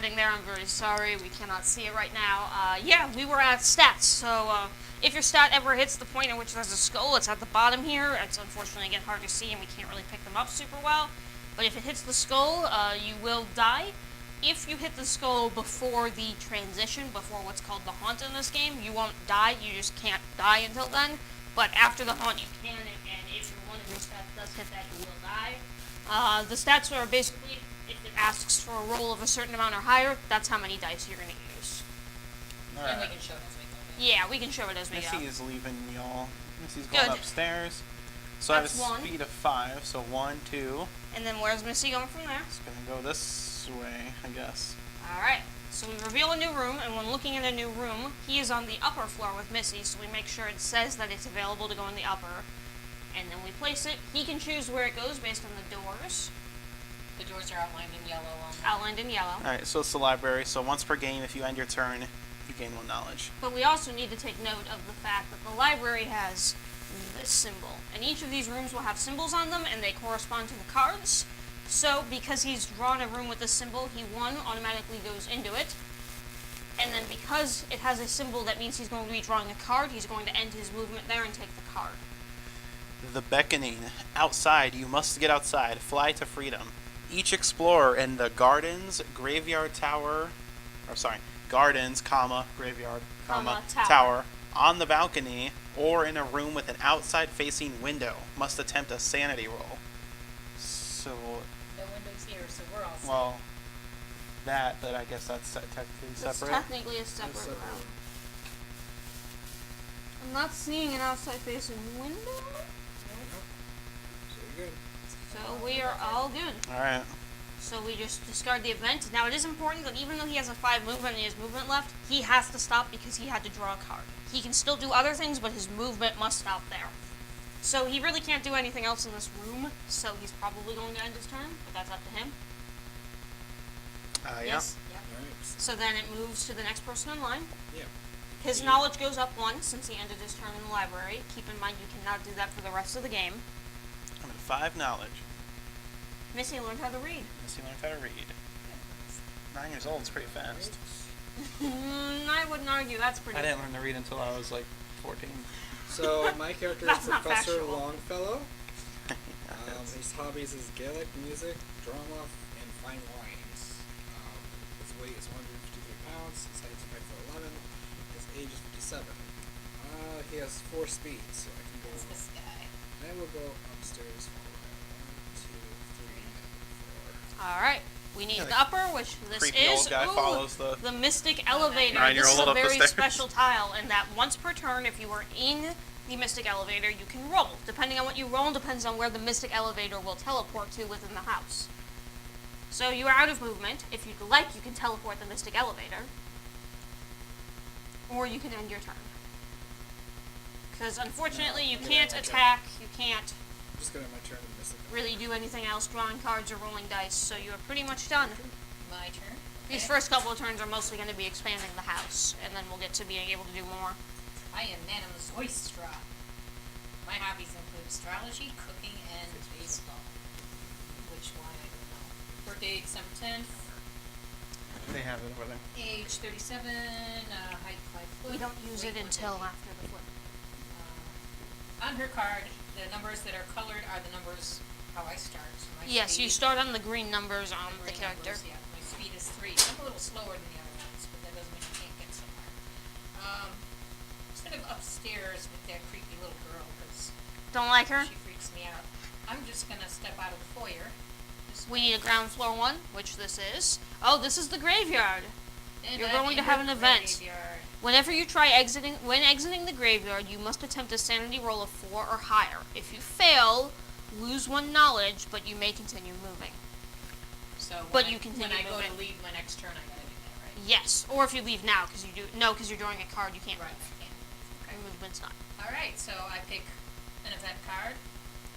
cutting there. I'm very sorry. We cannot see it right now. Yeah, we were at stats. So if your stat ever hits the point in which there's a skull, it's at the bottom here. It's unfortunately again hard to see, and we can't really pick them up super well. But if it hits the skull, you will die. If you hit the skull before the transition, before what's called the haunt in this game, you won't die. You just can't die until then. But after the haunt, you can, and if one of your stats does hit that, you will die. The stats are basically, if it asks for a roll of a certain amount or higher, that's how many dice you're going to use. All right. And we can show it as we go. Yeah, we can show it as we go. Missy is leaving, y'all. Missy's going upstairs. So that's I have a speed of 5, so 1, 2. And then where's Missy going from there? It's going to go this way, I guess. Alright, so we reveal a new room, and when looking at a new room, he is on the upper floor with Missy, so we make sure it says that it's available to go in the upper. And then we place it. He can choose where it goes based on the doors. The doors are outlined in yellow. Outlined in yellow. Alright, so it's the library, so once per game, if you end your turn, you gain 1 knowledge. But we also need to take note of the fact that the library has this symbol. And each of these rooms will have symbols on them, and they correspond to the cards. So, because he's drawn a room with this symbol, he, 1, automatically goes into it. And then because it has a symbol that means he's going to be drawing a card, he's going to end his movement there and take the card. The beckoning. Outside, you must get outside. Fly to freedom. Each explorer in the gardens, graveyard tower, gardens, graveyard, tower, on the balcony, or in a room with an outside-facing window, must attempt a sanity roll. So... no windows here, so we're all set. Well, but I guess that's technically separate. It's technically a separate room. I'm not seeing an outside-facing window. So we are all good. Alright. So we just discard the event. Now it is important that even though he has a 5 movement and he has movement left, he has to stop because he had to draw a card. He can still do other things, but his movement must stop there. So he really can't do anything else in this room, so he's probably going to end his turn, but that's up to him. Yeah. Yes. Right. So then it moves to the next person in line. Yeah. His knowledge goes up 1 since he ended his turn in the library. Keep in mind you cannot do that for the rest of the game. I'm at 5 knowledge. Missy learned how to read. Missy learned how to read. 9 years old is pretty fast. I wouldn't argue that's pretty. I didn't learn to read until I was like 14. So my character is That's not Professor factual. Longfellow. His hobbies is Gaelic music, drama, and fine wines. His weight is 153 pounds. His height is 5'11". His age is 57. He has 4 speeds, so I can go. Who's this guy? I will go upstairs. 1, 2, 3, 4. Alright. We need the upper, which this Creepy is. old guy follows the Mystic Elevator. 9-year-old This is a up the very stairs. special tile, in that once per turn, if you are in the Mystic Elevator, you can roll. Depending on what you roll, depends on where the Mystic Elevator will teleport to within the house. So you are out of movement. If you'd like, you can teleport the Mystic Elevator. Or you can end your turn. Because unfortunately, you can't attack, you can't I'm just gonna have my turn in Mystic. really do anything else, drawing cards or rolling dice, so you are pretty much done. My turn. These first couple of turns are mostly going to be expanding the house, and then we'll get to being able to do more. I am Nana's Oyster. My hobbies include astrology, cooking, and baseball. Which one, I don't know. Birthday, December 10th. They have it over there. Age 37, height 5 foot. We don't use it weight until 150. after the flip. On her card, the numbers that are colored are the numbers how I start. So my Yes, you speed- start on the green numbers on the green character. numbers, yeah, my speed is 3. So I'm a little slower than the other ones, but that doesn't mean I can't get somewhere. Instead of upstairs with that creepy little girl, because Don't like her? she freaks me out, I'm just going to step out of the foyer. We need a ground floor one, which this is. Oh, this is the graveyard. You're going to have an event. Whenever you try when exiting the graveyard, you must attempt a sanity roll of 4 or higher. If you fail, lose 1 knowledge, but you may continue moving. So But when you continue when I go to moving. leave my next turn, I gotta do that, right? Yes, or if you leave now, because you're drawing a card, you can't Right, move. I can't. Okay. Your movement's not. Alright, so I pick an event card,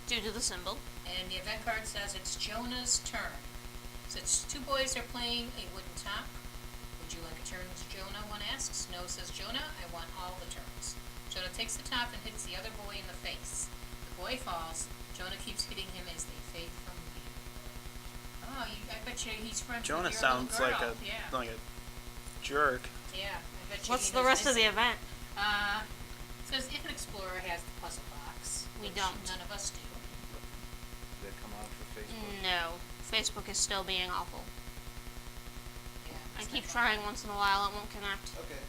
Due to the symbol. and the event card says it's Jonah's turn. Since 2 boys are playing a wooden top, would you like a turn, Jonah? One asks. No, says Jonah, I want all the turns. Jonah takes the top and hits the other boy in the face. The boy falls. Jonah keeps hitting him as they fade from view. Oh, I bet you he's friends Jonah with your sounds little like girl. a Yeah. like a jerk. Yeah, I bet you What's he the knows rest of the Missy. event? Says if an explorer has the puzzle box, We which don't. none of us do. Did it come out for Facebook? No. Facebook is still being awful. Yeah. I it's keep not trying once in a while, it won't connect. Okay.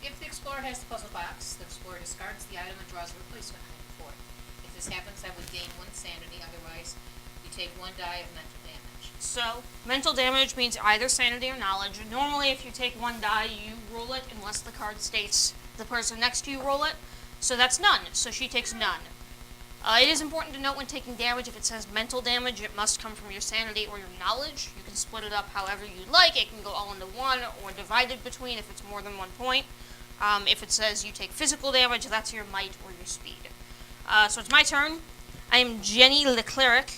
If the explorer has the puzzle box, the explorer discards the item and draws a replacement item for it. If this happens, I would gain 1 sanity. Otherwise, you take 1 die of mental damage. So, mental damage means either sanity or knowledge. Normally, if you take 1 die, you roll it unless the card states the person next to you roll it. So that's none. So she takes none. It is important to note when taking damage, if it says mental damage, it must come from your sanity or your knowledge. You can split it up however you like. It can go all into one or divided between if it's more than 1 point. If it says you take physical damage, that's your might or your speed. So it's my turn. I am Jenny Leclerc.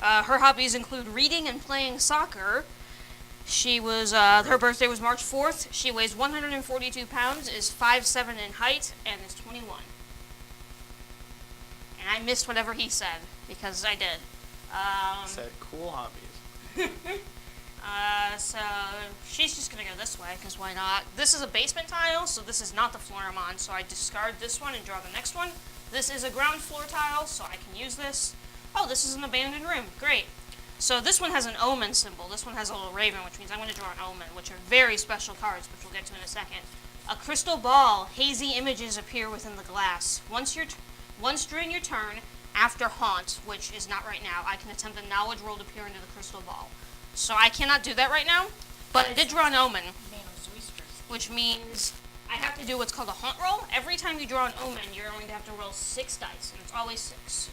Her hobbies include reading and playing soccer. Her birthday was March 4th. She weighs 142 pounds, is 5'7" in height, and is 21. And I missed whatever he said, because I did. Said cool hobbies. So she's just gonna go this way, because why not? This is a basement tile, so this is not the floor I'm on, so I discard this one and draw the next one. This is a ground floor tile, so I can use this. Oh, this is an abandoned room. Great. So this one has an omen symbol. This one has a little raven, which means I'm going to draw an omen, which are very special cards, which we'll get to in a second. A crystal ball. Hazy images appear within the glass. Once during your turn, after haunt, which is not right now, I can attempt a knowledge roll to peer into the crystal ball. So I cannot do that right now, but I did draw an omen, which means I have to do what's called a haunt roll. Every time you draw an omen, you're going to have to roll 6 dice, and it's always 6.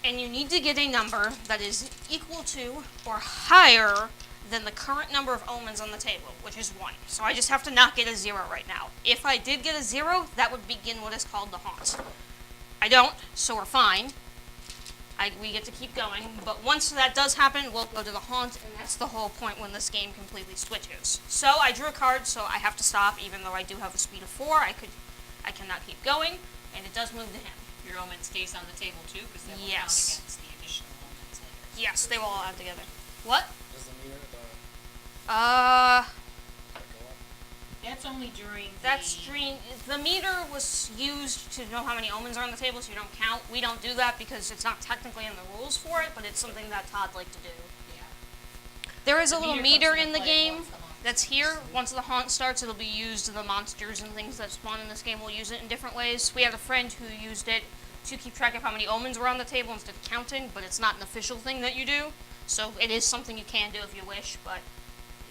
And you need to get a number that is equal to or higher than the current number of omens on the table, which is 1. So I just have to not get a 0 right now. If I did get a 0, that would begin what is called the haunt. I don't, so we're fine. We get to keep going, but once that does happen, we'll go to the haunt, and that's the whole point when this game completely switches. So I drew a card, so I have to stop, even though I do have a speed of 4. I cannot keep going, and it does move to him. Your omen stays on the table too, because that will Yes. count against the additional omens later. Yes, they will all add together. What? Does the meter go Uh, up? That's only during the meter was used to know how many omens are on the table, so you don't count. We don't do that because it's not technically in the rules for it, but it's something that Todd liked to do. Yeah. There is a The little meter meter comes in into the play game once the haunt that's starts. here. Once the haunt starts, it'll be used, and the monsters and things that spawn in this game will use it in different ways. We had a friend who used it to keep track of how many omens were on the table instead of counting, but it's not an official thing that you do. So it is something you can do if you wish, but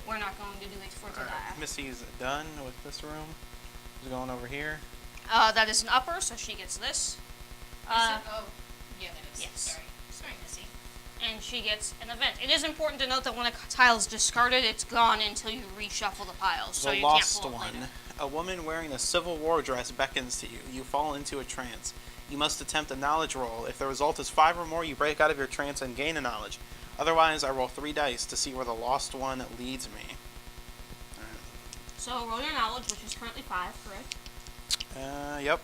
we're not going to do it for today. Alright, Missy's done with this room. She's going over here. That is an upper, so she gets this. Is it? Oh, yeah, that is. yes. Sorry, Missy. And she gets an event. It is important to note that when a tile is discarded, it's gone until you reshuffle the piles, so The you lost can't pull it one. later. A woman wearing a Civil War dress beckons to you. You fall into a trance. You must attempt a knowledge roll. If the result is 5 or more, you break out of your trance and gain a knowledge. Otherwise, I roll 3 dice to see where the lost one leads me. So roll your knowledge, which is currently 5, correct? Yep.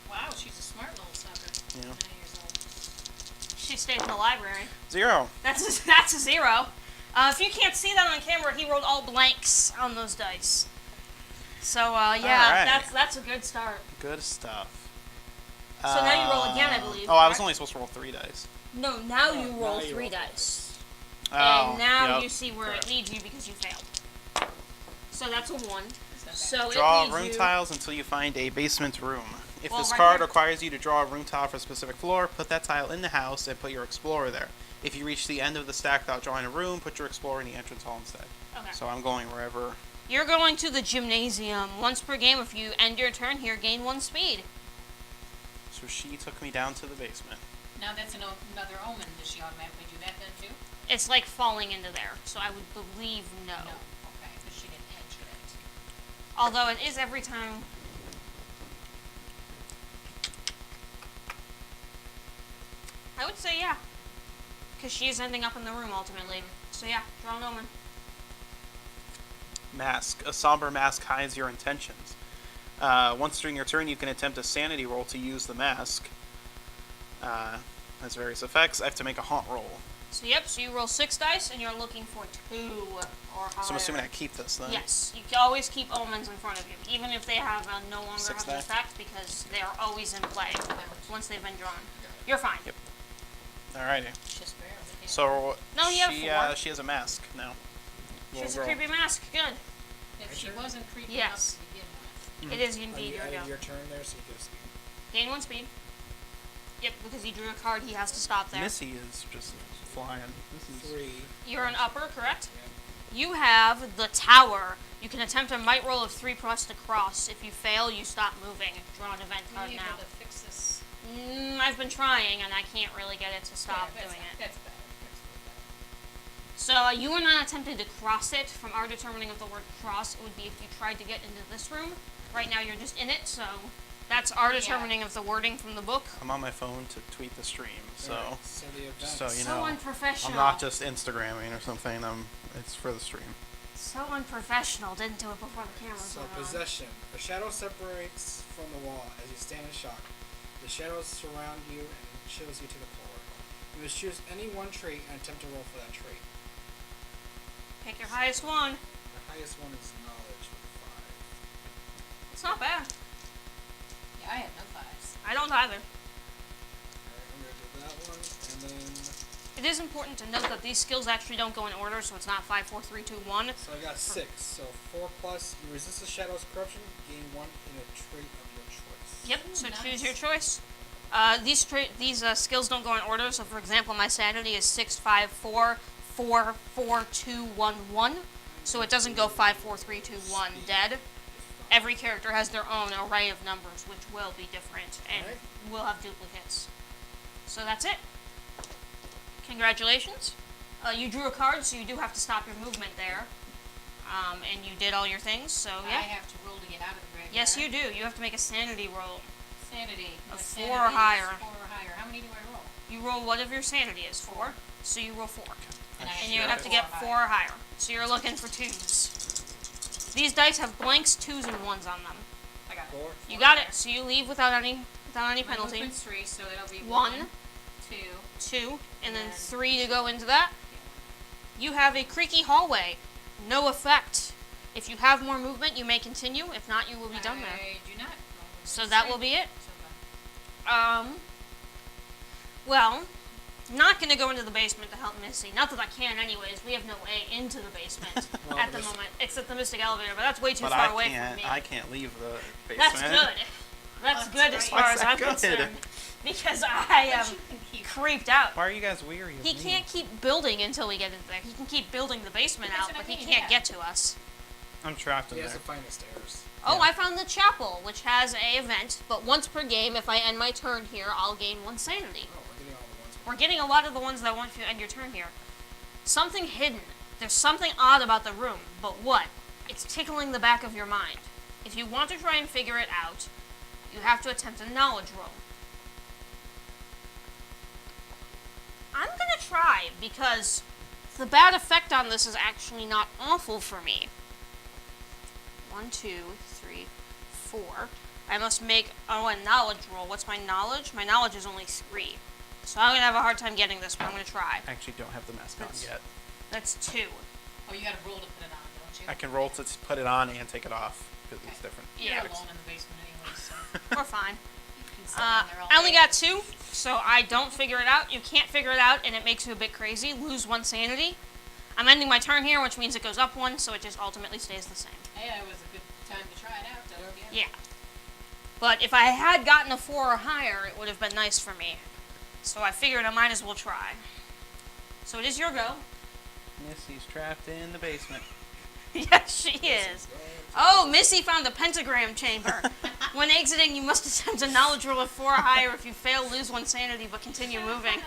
Wow, she's a smart little sucker. Yeah. 9 years old. She stays in the library. 0. That's a 0. If you can't see that on camera, he rolled all blanks on those dice. So, yeah, Alright. that's a good start. Good stuff. So now you roll again, I believe, Oh, I was correct? only supposed to roll 3 dice. No, now you now roll you 3 roll dice. Oh, And now yep. you see where Correct. it leads you because you failed. So that's a 1. It's not bad. So Draw it leads room you... tiles until you find a basement room. If Well, this right card here. requires you to draw a room tile for a specific floor, put that tile in the house and put your explorer there. If you reach the end of the stack without drawing a room, put your explorer in the entrance hall instead. Okay. So I'm going wherever. You're going to the gymnasium. Once per game, if you end your turn here, gain 1 speed. So she took me down to the basement. Now that's another omen. Does she automatically do that then too? It's like falling into there, so I would believe no. Okay, because she didn't enter it. Although it is every time. I would say yeah. Because she is ending up in the room ultimately. So yeah, draw an omen. Mask. A somber mask hides your intentions. Once during your turn, you can attempt a sanity roll to use the mask. Has various effects. I have to make a haunt roll. So you roll 6 dice, and you're looking for 2 or higher. So I'm assuming I keep this then. Yes, you can always keep omens in front of you, even if they have no longer 6 have an dice? effect, because they are always in play once they've been drawn. You're fine. Yep. Alrighty. Just barely. Yeah. So No, you have 4. she has a mask now. She has a Roll. creepy mask. Good. If she wasn't creepy Yes. enough to begin with. It is Are indeed you your out go. of your turn there, so you get a speed. Gain 1 speed. Yep, because he drew a card, he has to stop there. Missy is just flying. This is 3. You're an upper, correct? Yeah. You have the tower. You can attempt a might roll of 3 plus to cross. If you fail, you stop moving. Draw an event Are card you now. able to fix this? I've been trying, and I can't really get it to stop Yeah, that's- doing it. That's better. That's a little better. So you are not attempting to cross it. From our determining of the word cross, it would be if you tried to get into this room. Right now, you're just in it, so that's our determining of the wording from the book. I'm on my phone to tweet the stream, so Alright, so the event. just so you So know, unprofessional. I'm not just Instagramming or something. It's for the stream. So unprofessional. Didn't do it before the cameras So went on. possession. A shadow separates from the wall as you stand in shock. The shadows surround you and chills you to the core. You must choose any one trait and attempt to roll for that trait. Pick your highest one. The highest one is knowledge with 5. It's not bad. Yeah, I have no 5s. I don't either. Alright, I'm gonna do that one, and then It is important to note that these skills actually don't go in order, so it's not 5, 4, 3, 2, 1. so I got 6. So 4 plus. You resist the shadow's corruption. Gain 1 in a trait of your choice. Yep. Ooh, So nice. choose your choice. These skills don't go in order. So for example, my sanity is 6, 5, 4, 4, 4, 2, 1, 1. So it doesn't go 5, 4, 3, 2, 1 dead. Every character has their own array of numbers, which will be different and Alright. will have duplicates. So that's it. Congratulations. You drew a card, so you do have to stop your movement there. And you did all your things, so I yeah. have to roll to get out of the graveyard. Yes, you do. You have to make a sanity roll. Sanity. A My 4 sanity or is higher. 4 or higher. How many do I roll? You roll whatever your sanity is, 4. So you roll 4. And, I And you should have to get 4 or higher. So you're looking for 2s. These dice have blanks, 2s, and 1s on them. I got it. 4. You got it. So you leave without any My penalty. movement's 3, so it'll be 1, 2. 2, and then And 3 to go into that. You have a creaky hallway. No effect. If you have more movement, you may continue. If not, you will be done there. I do not. So that will be it. So done. Well, not going to go into the basement to help Missy. Not that I can, anyways. We have no way into the basement Well, at the this- moment, except the Mystic Elevator. But that's way too But far I away can't. from me. I can't leave the That's basement. good. That's That's good as right. far Why's as that I'm good? concerned. Because I am But you can keep. creeped out. Why are you guys weary of He me? can't keep building until we get into there. He can keep building the basement That's out, what but I he mean, can't yeah. get to us. I'm trapped in He has there. to find the stairs. Oh, Yeah. I found the chapel, which has a event, but once per game, if I end my turn here, I'll gain 1 sanity. Oh, we're getting all the ones. We're getting a lot of the ones that want you to end your turn here. Something hidden. There's something odd about the room, but what? It's tickling the back of your mind. If you want to try and figure it out, you have to attempt a knowledge roll. I'm gonna try, because the bad effect on this is actually not awful for me. 1, 2, 3, 4. I must make, a knowledge roll. What's my knowledge? My knowledge is only 3. So I'm gonna have a hard time getting this, but I'm gonna try. I actually don't have the mask on That's- yet. That's 2. Oh, you got to roll to put it on, don't you? I can roll to put it on and take it off because it's Okay. different. You're Yeah. alone in the basement anyway, so We're fine. you can sit down there all I only day. got 2, so I don't figure it out. You can't figure it out, and it makes you a bit crazy. Lose 1 sanity. I'm ending my turn here, which means it goes up 1, so it just ultimately stays the same. Hey, it was a good time to try it out, though. Yeah. But if I had gotten a 4 or higher, it would have been nice for me. So I figured I might as well try. So it is your go. Missy's trapped in the basement. Yes, she is. Oh, Missy found the pentagram chamber. When exiting, you must attempt a knowledge roll of 4 or higher. If you fail, lose 1 sanity, but continue moving.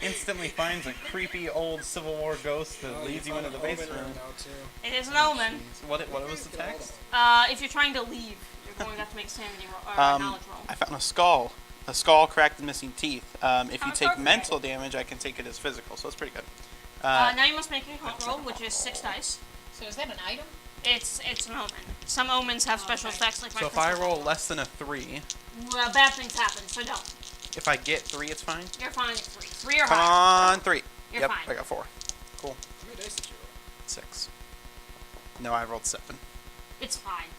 Instantly finds a creepy old Civil War ghost that Oh, leads you found into the the omen basement. room now, too. It is an omen. Jeez. What was the text? If you're trying to leave, you're going to have to make a sanity roll, or a knowledge roll. I found a skull. A skull cracked and missing teeth. If you Found take appropriate. mental damage, I can take it as physical, so it's pretty good. Now you must make a hunt roll, which is 6 dice. So is that an item? It's an omen. Some omens have special Okay. effects, like my So if I crystal roll ball. less than a 3, Well, bad things happen, so don't. if I get 3, it's fine? You're fine at 3. 3 or Come higher. on, 3. You're yep, fine. I got 4. Cool. How many dice did you roll? 6. No, I rolled 7. It's fine.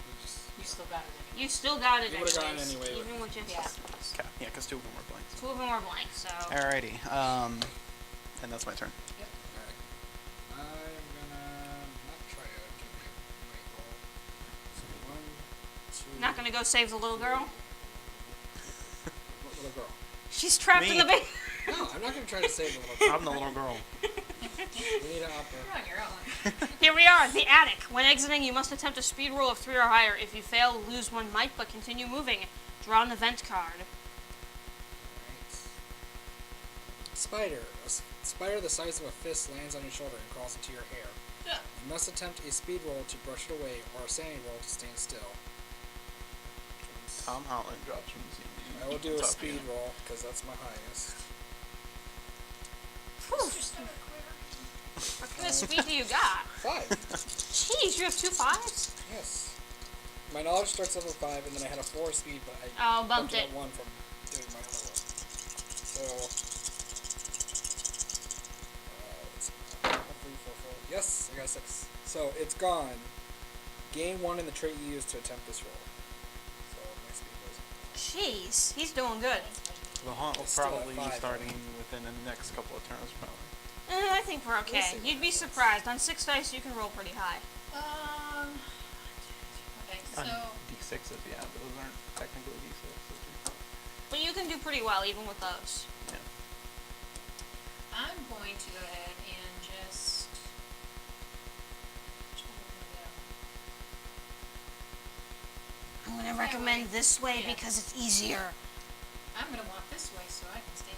You just, You still got it anyway. You still got it You would've gotten anyways, anyway even with just Yeah. Okay, yeah, because 2 of them were blanks. 2 of them were blank, so... Alrighty, and that's my turn. alright. I'm gonna not try to get my roll. So 1, 2. Not gonna go save the little girl? What little girl? She's trapped in Me. the base. No, I'm not gonna try to save the little girl. I'm the little girl. We need an opera. You're on your own. Here we are, the attic. When exiting, you must attempt a speed roll of 3 or higher. If you fail, lose 1 might, but continue moving. Draw an event card. Alright. Spider. Spider the size of a fist lands on your shoulder and crawls into your hair. Yeah. You must attempt a speed roll to brush it away or a sanity roll to stand still. Tom Holland drops from the ceiling. I will do a Top speed hand. roll because that's my highest. Whew. What kind of speed do you got? 5. Jeez, you have 2 5s? Yes. My knowledge starts level 5, and then I had a 4 speed, but I Oh, bumped it it. at 1 from doing my other one. So, let's see. 1, 3, 4, 4. Yes, I got 6. So it's gone. Gain 1 in the trait you used to attempt this roll. So my speed goes. Jeez, he's doing good. The haunt will It's still at probably be 5, starting within the next couple of turns, probably. I think we're okay. see what You'd be happens. surprised. On 6 dice, you can roll pretty high. Okay, On so D6 at the end, but those aren't technically D6. But you can do pretty well, even with those. Yeah. I'm going to go ahead and just I'm going to recommend this way Yeah. because it's easier. I'm gonna walk this way so I can stay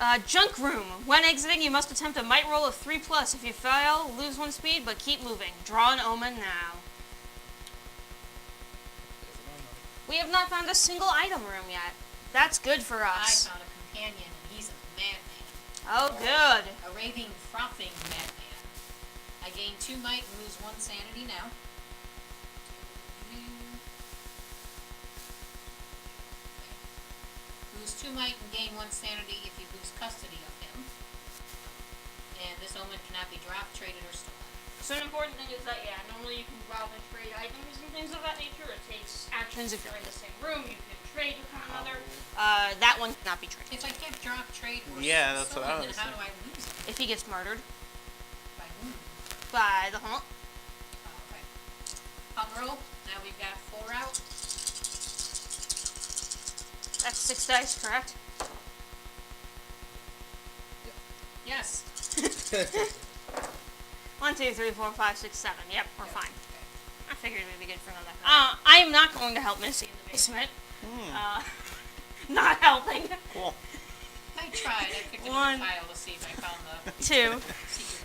on camera. Junk room. When exiting, you must attempt a might roll of 3 plus. If you fail, lose 1 speed, but keep moving. Draw an omen now. We have not found a single item room yet. That's good for I us. found a companion and he's a madman. Oh, good. A raving, frothing madman. I gain 2 might and lose 1 sanity now. Lose 2 might and gain 1 sanity if you lose custody of him. And this omen cannot be dropped, traded, or stolen. So an important thing is that, yeah, normally you can rob and trade items and things of that nature. It takes actions if you're in the same room. You can trade with one another. That one cannot be traded. If I can't drop, trade, or Yeah, that's what I stolen, was then how do I lose it? If he gets murdered By whom? by the haunt. Oh, okay. Hung roll. Now we've got 4 out. That's 6 dice, correct? Yes. 1, 2, 3, 4, 5, 6, 7. Yep, we're Yeah, fine. okay. I figured we'd be good for another. I am not going to help Missy in the basement. Not helping. Cool. I tried. I picked up 1, a tile to see if I found the 2. secret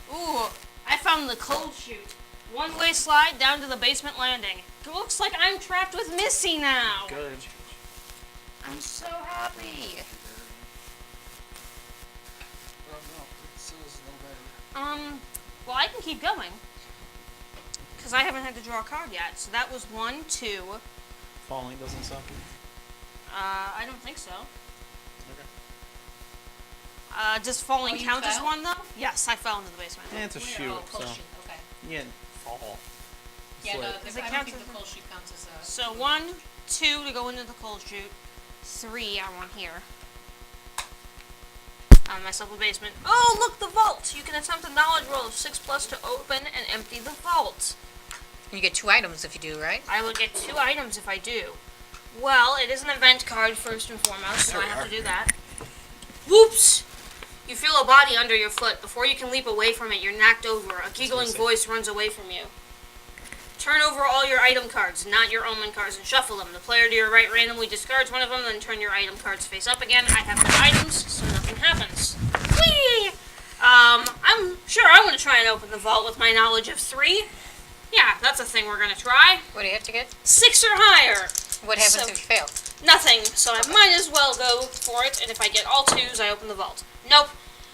corridor. Ooh, I found the cold chute. 1-way slide down to the basement landing. It looks like I'm trapped with Missy now. Good. I'm so happy. Oh no, it still is a little better. Well, I can keep going. Because I haven't had to draw a card yet. So that was 1, 2. Falling doesn't suck. I don't think so. Okay. Does falling Oh, you count as fell? 1, though? Yes, I fell into the basement. Yeah, it's a Where? shoot, Oh, coal so chute. Okay. you didn't fall. Yeah, no, Slip. Does the, it I count don't think as the a- coal chute counts as a. So 1, 2 to go into the cold chute. 3 I want here. Found myself a basement. Oh, look, the vault! You can attempt a knowledge roll of 6 plus to open and empty the vault. You get 2 items if you do, right? I will get 2 items if I do. Well, it is an event card first and foremost, so There I we have are. to do that. Whoops! You feel a body under your foot. Before you can leap away from it, you're knocked over. A giggling voice runs away from you. Turn over all your item cards, not your omen cards, and shuffle them. The player to your right randomly discards one of them, then turn your item cards face up again. I have no items, so nothing happens. Whee! I'm sure I want to try and open the vault with my knowledge of 3. Yeah, that's a thing we're going to try. What do you have to get? 6 or higher. What happens So- if you fail? Nothing, so I might as well go for it, and if I get all 2s, I open the vault. Nope.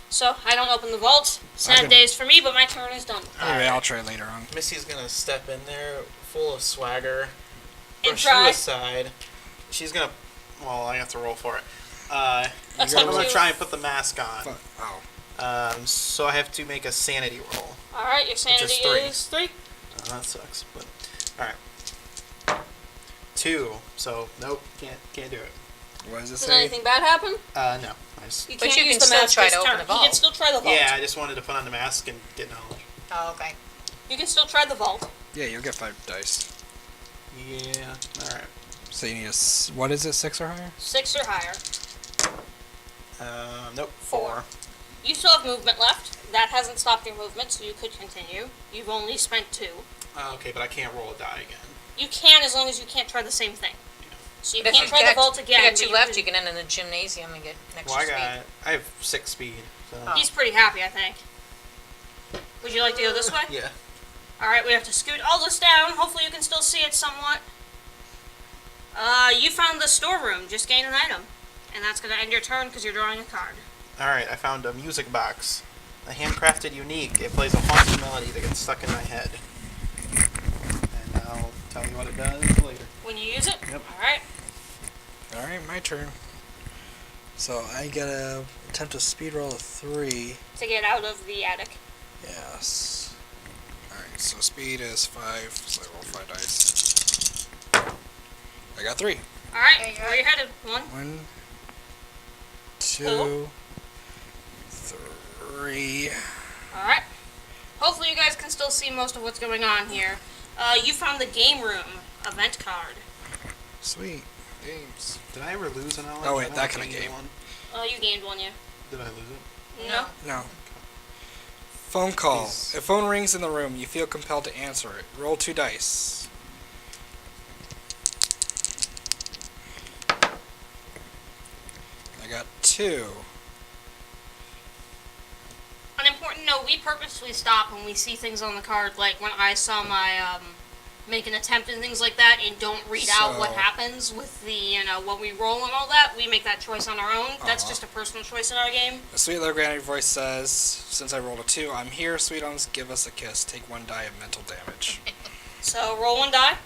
So I don't open the vault. Sad Okay. days for me, but my turn is done. Anyway, I'll try later on. Missy's gonna step in there full of swagger, And brush try. you aside. She's gonna. Well, I have to roll for it. I'm Attempt gonna to- try and put the mask on. Oh. So I have to make a sanity roll. Alright, your sanity is 3. is 3. That sucks, but alright. 2. So nope, can't do it. What does it Did say? anything bad happen? No. I just, You But can't you use can the still mask try this to open turn. the You vault. can still try the vault. yeah, I just wanted to put on the mask and get knowledge. Oh, okay. You can still try the vault. Yeah, you'll get 5 dice. Yeah. All right. So you need what is it, 6 or higher? 6 or higher. Nope. 4. You still have movement left. That hasn't stopped your movement, so you could continue. You've only spent 2. Okay, but I can't roll a die again. You can as long as you can't try the same thing. So you But if can't you've try the got- vault again. You got but 2 left, can- you can end in the gymnasium and get an Well, extra I have 6 speed. So. Oh. He's pretty happy, I think. Would you like to go this way? Yeah. Alright, we have to scoot all this down. Hopefully you can still see it somewhat. You found the storeroom. Just gain an item. And that's going to end your turn because you're drawing a card. All right. I found a music box, a handcrafted unique. It plays a haunting melody that gets stuck in my head. And I'll tell you what it does later. When you use it? Yep. Alright. Alright, my turn. So I gotta attempt a speed roll of 3. To get out of the attic. Yes. Alright, so speed is 5, so I roll 5 dice. I got 3. Alright, Okay, where are you headed? 1. 1, 2, Cool. 3. Alright. Hopefully you guys can still see most of what's going on here. You found the game room event card. Sweet. Games. Did I ever lose an knowledge? Oh, wait, I don't that think kinda I gained game. one. You gained one, yeah. Did I lose it? No. No. Phone call. Please. If phone rings in the room, you feel compelled to answer it. Roll 2 dice. I got 2. An important note, we purposely stop when we see things on the card, like when I saw my, make an attempt and things like that, and don't read out what So- happens with the, what we roll and all that. We make that choice on our own. That's Aw. just a personal choice in our game. A sweet little granny voice says, since I rolled a 2, I'm here, sweetums, give us a kiss. Take 1 die of mental damage. So roll 1 die.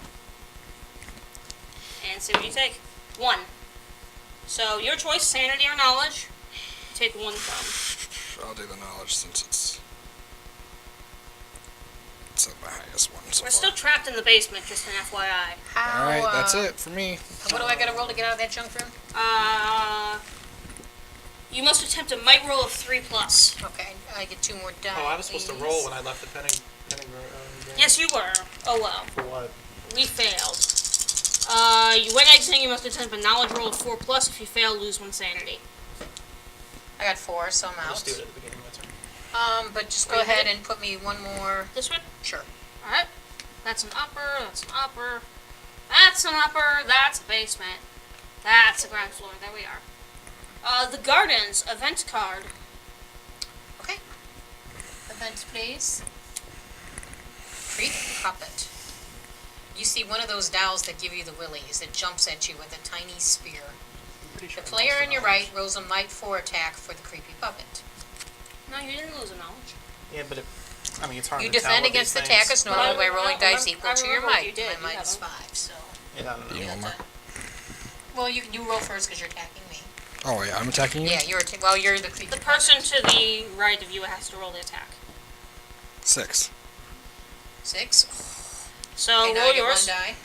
And see what you take. 1. So your choice, sanity or knowledge. Take 1 from. I'll do the knowledge since it's my highest one so We're far. still trapped in the basement, just an FYI. How, Alright, that's it for me. What do I gotta roll to get out of that junk room? You must attempt a might roll of 3+. Okay, I get 2 more die. Oh, I was supposed to please. roll when I left the penning game. Yes, you were. Oh well. For what? We failed. When exiting, you must attempt a knowledge roll of 4+. If you fail, lose 1 sanity. I got 4, so I'm out. Just do it at the beginning of my turn. But just Are go you ahead good? and put me 1 more. This one? Sure. Alright. That's an upper, that's an upper. That's an upper, that's a basement. That's a ground floor. There we are. The Gardens event card. Okay. Events, please. Creep puppet. You see one of those dolls that give you the willies. It jumps at you with a tiny spear. I'm pretty The sure I player lost on your knowledge. right rolls a might 4 attack for the creepy puppet. No, you didn't lose a knowledge. Yeah, but I mean, it's hard You to tell defend with against these attackers things. normally by I rolling dice remember- equal I to your remember you might. did, My you might have is them. 5, so. Yeah, I don't know. You want more? Well, you roll first because you're attacking me. Oh, wait, I'm attacking you? Yeah, you're you're the creepy The person to the right of you has to roll the attack. 6. 6. So Okay, now I roll get 1 yours. die.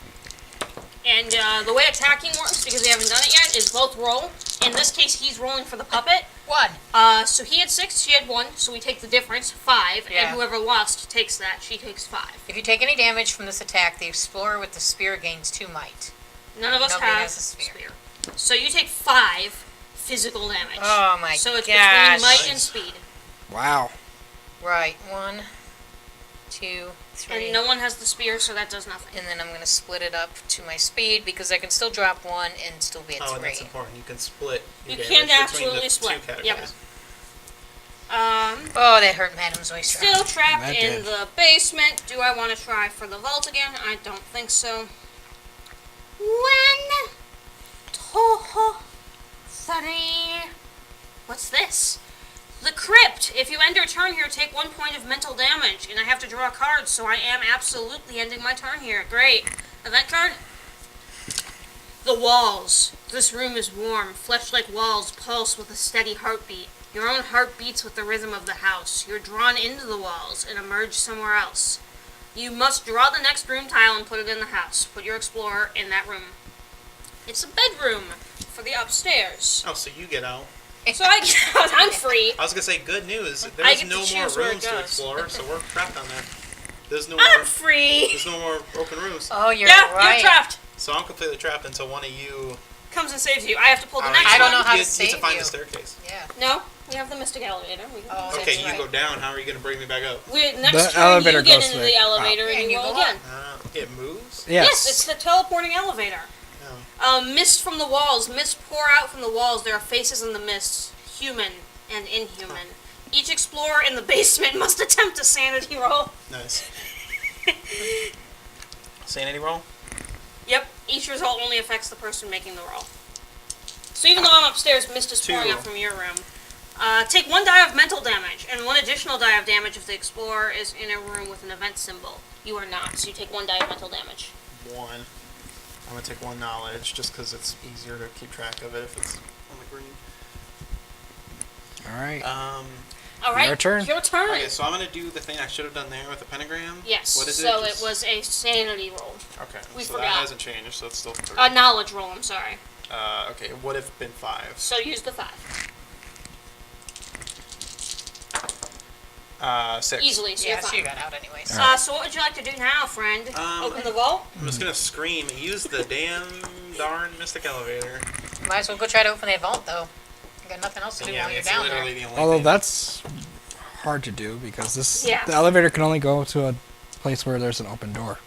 And the way attacking works, because we haven't done it yet, is both roll. In this case, he's rolling for the puppet. 1. So he had 6, she had 1, so we take the difference, 5, Yeah. and whoever lost takes that. She takes 5. If you take any damage from this attack, the explorer with the spear gains 2 might. None of us Nobody have has a spear. So you take 5 physical damage. Oh my So it's gosh. between might and speed. Wow. Right. 1, 2, 3. And no one has the spear, so that does nothing. And then I'm going to split it up to my speed because I can still drop 1 and still be at Oh, 3. and that's important. You can split. your You damage can between absolutely the split. Two Yep. categories. Oh, that hurt Madam's oyster. Still trapped That in did. the basement. Do I want to try for the vault again? I don't think so. 1, 2, 3. What's this? The crypt. If you end your turn here, take 1 point of mental damage, and I have to draw a card, so I am absolutely ending my turn here. Great. Event card? The walls. This room is warm. Flesh-like walls pulse with a steady heartbeat. Your own heart beats with the rhythm of the house. You're drawn into the walls and emerge somewhere else. You must draw the next room tile and put it in the house. Put your explorer in that room. It's a bedroom for the upstairs. Oh, so you get out. So I'm free. I was gonna say good news. I There's get to no more choose where it rooms to goes. explore, so we're trapped on there. There's no I'm more. free. There's no more open rooms. Oh, you're Yeah, right. you're trapped. So I'm completely trapped until one of you. Comes and saves you. I have to pull the Alright, next I don't one. know how to you save need to find you. the staircase. Yeah. No, we have the mystic elevator. We can Oh, use it. Okay, that's you right. go down. How are you gonna bring me back up? Next The turn, elevator you get goes into straight the elevator up. and And you you roll go again. It moves. Yes, it's the teleporting elevator. Oh. Mist from the walls. Mist pour out from the walls. There are faces in the mist, human and inhuman. Each explorer in the basement must attempt a sanity roll. Nice. Sanity roll. Yep, each result only affects the person making the roll. So even though I'm upstairs, mist is pouring 2. out from your room. Take 1 die of mental damage, and 1 additional die of damage if the explorer is in a room with an event symbol. You are not, so you take 1 die of mental damage. 1. I'm gonna take 1 knowledge just because it's easier to keep track of it if it's on the green. All right. Alright, Your turn. Your turn. Okay, so I'm gonna do the thing I should have done there with the pentagram. Yes, What is so it? it was a sanity roll. Okay, We so forgot. that hasn't changed, so it's still 3. A knowledge roll, I'm sorry. Okay, it would have been 5. So use the 5. 6. Easily, so Yeah, you're so fine. you got out anyways. So what would you like to do now, friend? Open the vault? I'm just gonna scream, use the darn mystic elevator. Might as well go try to open that vault, though. You got nothing else to do Yeah, while you're it's down literally there. the only Although thing. that's hard to do because Yeah. the elevator can only go to a place where there's an open door.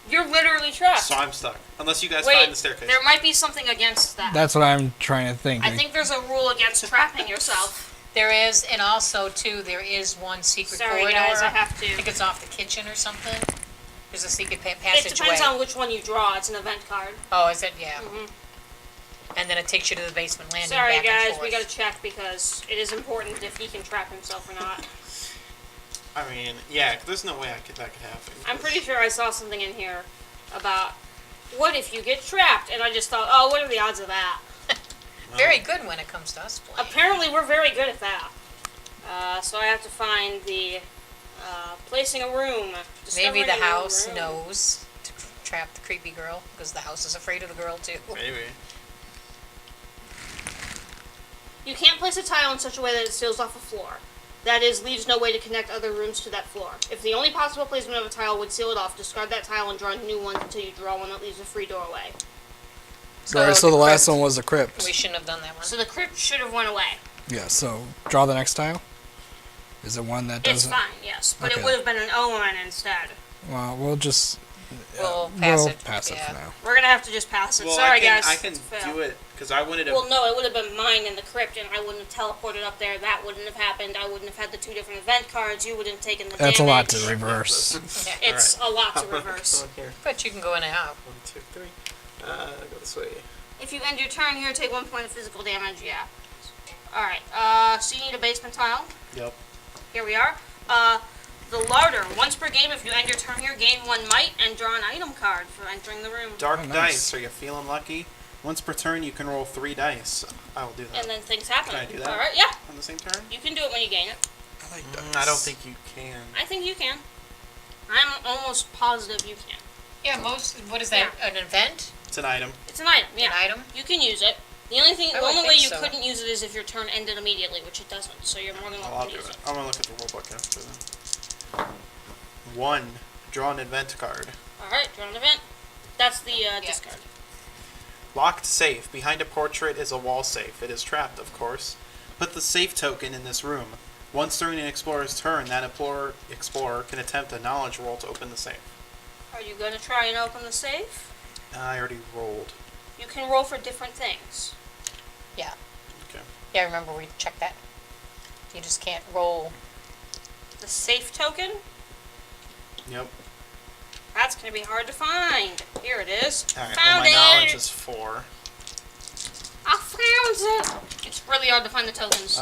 You're literally trapped. So I'm stuck. Unless you guys Wait, find the staircase. there might be something against that. That's what I'm trying to think. I think there's a rule against trapping yourself. There is, and also, too, there is one secret Sorry, corridor. guys, I have to. I think it's off the kitchen or something. There's a secret It passageway. depends on which one you draw. It's an event card. Oh, is it? Yeah. Mhm. And then it takes you to the basement landing. Sorry, back and guys, forth. we gotta check because it is important if he can trap himself or not. I mean, yeah, there's no way that could happen. I'm pretty sure I saw something in here about what if you get trapped, and I just thought, oh, what are the odds of that? Very good when it comes to us playing. Apparently, we're very good at that. So I have to find the placing a room. Maybe discovering the a new house room. knows to trap the creepy girl, because the house is afraid of the girl, too. Maybe. You can't place a tile in such a way that it seals off a floor. That is, leaves no way to connect other rooms to that floor. If the only possible placement of a tile would seal it off, discard that tile and draw a new one until you draw one that leaves a free doorway. Right, so the last crypt- one was the crypt. We shouldn't have done that one. So the crypt should have went away. Yeah, so draw the next tile. Is it one that It's doesn't? fine, yes, but Okay. it would have been an omen instead. Well, we'll just We'll pass it. pass it Yeah. for now. We're gonna have to just pass it. Well, Sorry, I guys. can It's a fail. do it because I wanted to. Well, no, it would have been mine in the crypt, and I wouldn't have teleported up there. That wouldn't have happened. I wouldn't have had the 2 different event cards. You wouldn't have taken the That's a lot to damage. reverse. Yeah. It's a lot to I'm gonna reverse. go in here. But you can go in and out. 1, 2, 3. Go this way. If you end your turn here, take 1 point of physical damage. Yeah. All right. So you need a basement tile. Yep. Here we are. The larder. Once per game, if you end your turn here, gain 1 might and draw an item card for entering the room. Dark Oh, nice. dice. Are you feeling lucky? Once per turn, you can roll 3 dice. I will do that. And then things happen. Can I do that? All right. Yeah. On the same turn? You can do it when you gain it. I like I don't think you can. I think you can. I'm almost positive you can. Yeah, what is that, an event? It's an item. It's an item. Yeah. An item? You can use it. The only I the would only way think you so. couldn't use it is if your turn ended immediately, which it doesn't. So you're more than I'll welcome do to use it. it. I'm gonna look at the rulebook after that. 1. Draw an event card. All right, draw an event. That's the discard. Locked safe. Behind a portrait is a wall safe. It is trapped, of course. Put the safe token in this room. Once during an explorer's turn, that explorer can attempt a knowledge roll to open the safe. Are you going to try and open the safe? I already rolled. You can roll for different things. Yeah. Okay. Yeah, remember we checked that. You just can't roll. The safe token? Yep. That's going to be hard to find. Here it is. Alright, Found well, my knowledge it! is 4. I found it! It's really hard to find the tokens. 2,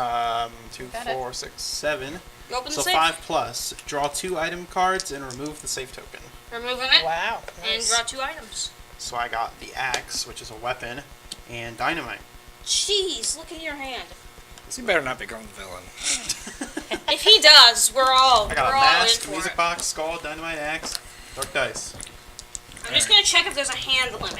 Got it. 4, 6, 7. You open the So safe, 5 plus. Draw 2 item cards and remove the safe token. removing it, Wow. and Nice. draw 2 items. So I got the axe, which is a weapon, and dynamite. Jeez, look at your hand. So you better not become the villain. If he does, we're all I got we're a all in mask, for music it. box, skull, dynamite, axe, dark dice. I'm just gonna check if there's a hand limit.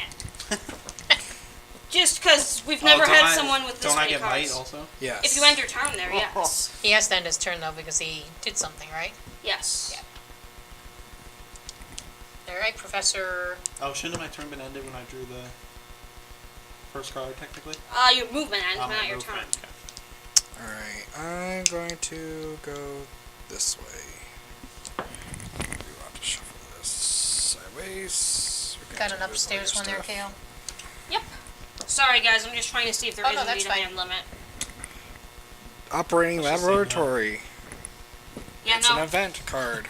Just because we've never don't had I- someone with this Don't I many get cards. might also? Yes. If you end your turn there, yes. He has to end his turn, though, because he did something, right? Yes. Yeah. Alright, Professor... Oh, shouldn't my turn been ended when I drew the first card, technically? Your movement ends, Oh, but my not your turn. movement, okay. Alright, I'm going to go this way. We want to shuffle this sideways. We're gonna Got an do this upstairs one other there, stuff. Kale? Yep. Sorry, guys. I'm just trying to see if there Oh, is no, that's indeed a fine. hand limit. Operating Let's just say no. laboratory. Yeah, It's an no. event card.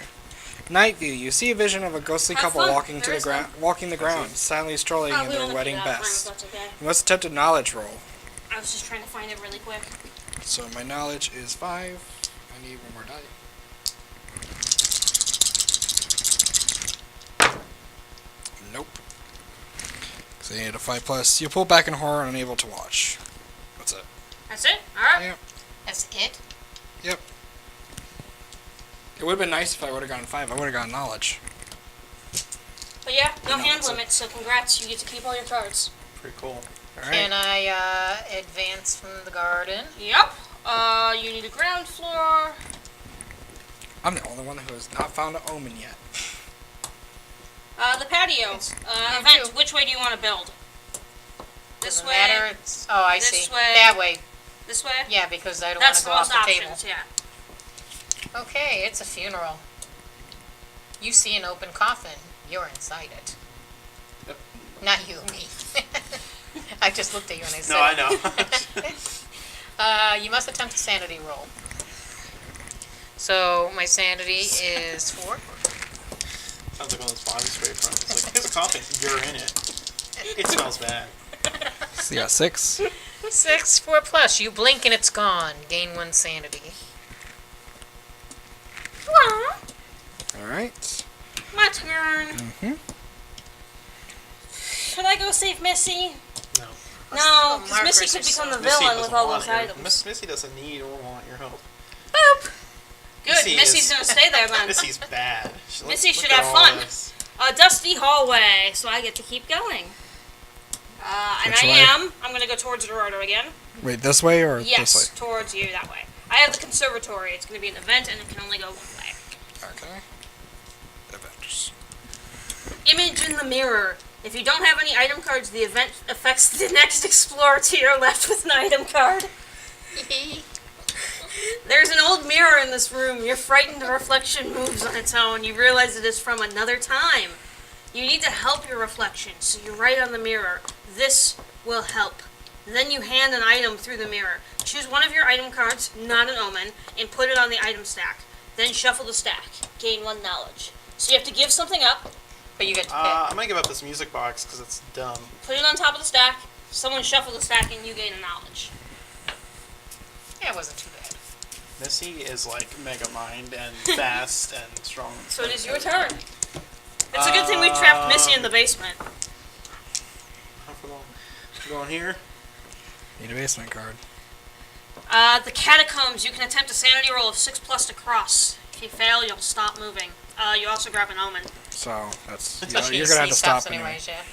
Night view. You see a vision of a ghostly Have couple fun. walking There is none. walking the ground, silently strolling in We their only wedding put it out front, best. if that's okay. You must attempt a knowledge roll. I was just trying to find it really quick. So my knowledge is 5. I need one more die. Nope. So you need a 5+. You pull back in horror and unable to watch. That's it. That's it? Alright. Yep. That's it? Yep. It would have been nice if I would have gotten 5. I would have gotten knowledge. But yeah, no No, hand that's it. limit, so congrats. You get to keep all your cards. Pretty cool. Alright. Can I advance from the garden? Yep. You need a ground floor. I'm the only one who has not found an omen yet. The patio. I Event. do. Which way do you want to build? This Doesn't way. matter. It's, oh, I this see. way. That way. This way. Yeah, because I don't want That's to the go off most the table. options. Yeah. Okay, it's a funeral. You see an open coffin. You're inside it. Yep. Not you, me. I just looked at you and I said. No, I know. You must attempt a sanity roll. So my sanity is 4. Sounds like one of those body spray products. It's like, here's a coffin, you're in it. It smells bad. So yeah, 6. 6, 4+. You blink and it's gone. Gain 1 sanity. Aw, Alright. my turn. Mm-hmm. Should I go save Missy? No. No, because markers Missy are could become so- the Missy villain with doesn't all want those your- items. Missy doesn't need or want your help. Boop. Good. Missy Missy's is- gonna stay there then. Missy's bad. Missy Look should at have all fun. this. A dusty hallway, so I get to keep going. And Which I way? am. I'm gonna go towards Gerardo again. Wait, this way or Yes, this towards you that way. I have the conservatory. It's gonna be an event, and it can only go one way. way? Okay. Events. Image in the mirror. If you don't have any item cards, the event affects the next explorer to your left with an item card. There's an old mirror in this room. Your frightened reflection moves on its own. You realize it is from another time. You need to help your reflection, so you write on the mirror, "This will help." Then you hand an item through the mirror. Choose one of your item cards, not an omen, and put it on the item stack. Then shuffle the stack. Gain 1 knowledge. So you have to give something up, But you get to pick. I'm gonna give up this music box because it's dumb. put it on top of the stack, someone shuffle the stack, and you gain a knowledge. Yeah, it wasn't too bad. Missy is like mega mind and fast and strong. So it is your turn. It's a good thing we trapped Missy in the basement. How for long? Going here? Need a basement card. The catacombs, you can attempt a sanity roll of 6+ to cross. If you fail, you'll stop moving. You also grab an omen. So that's So you're gonna have to stop stops anyway. anyways, yeah.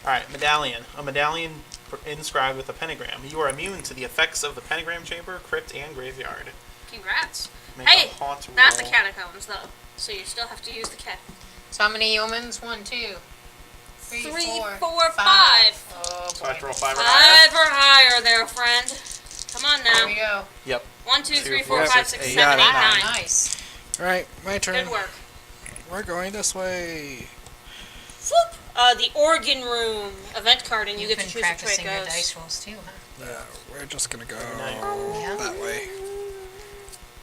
Alright, medallion. A medallion inscribed with a pentagram. You are immune to the effects of the pentagram chamber, crypt, and graveyard. Congrats. Make Hey, a haunt roll. not the catacombs, though. So you still have to use the cat. So how many omens? 1, 2, 3, 3, 4, 4, 5. 5. Oh So I have to boy. roll 5 or higher? 5 or higher there, friend. Come on There we now. go. Yep. 1, 2, 3, 4, Yep. 5, 6, You 7, 8, got it. 9. Nice. Alright, my turn. Good work. We're going this way. Whoop. The organ room event card, and you You've get to been choose which way practicing it your goes. dice rolls too, huh? Yeah, we're just gonna go Yeah. that way.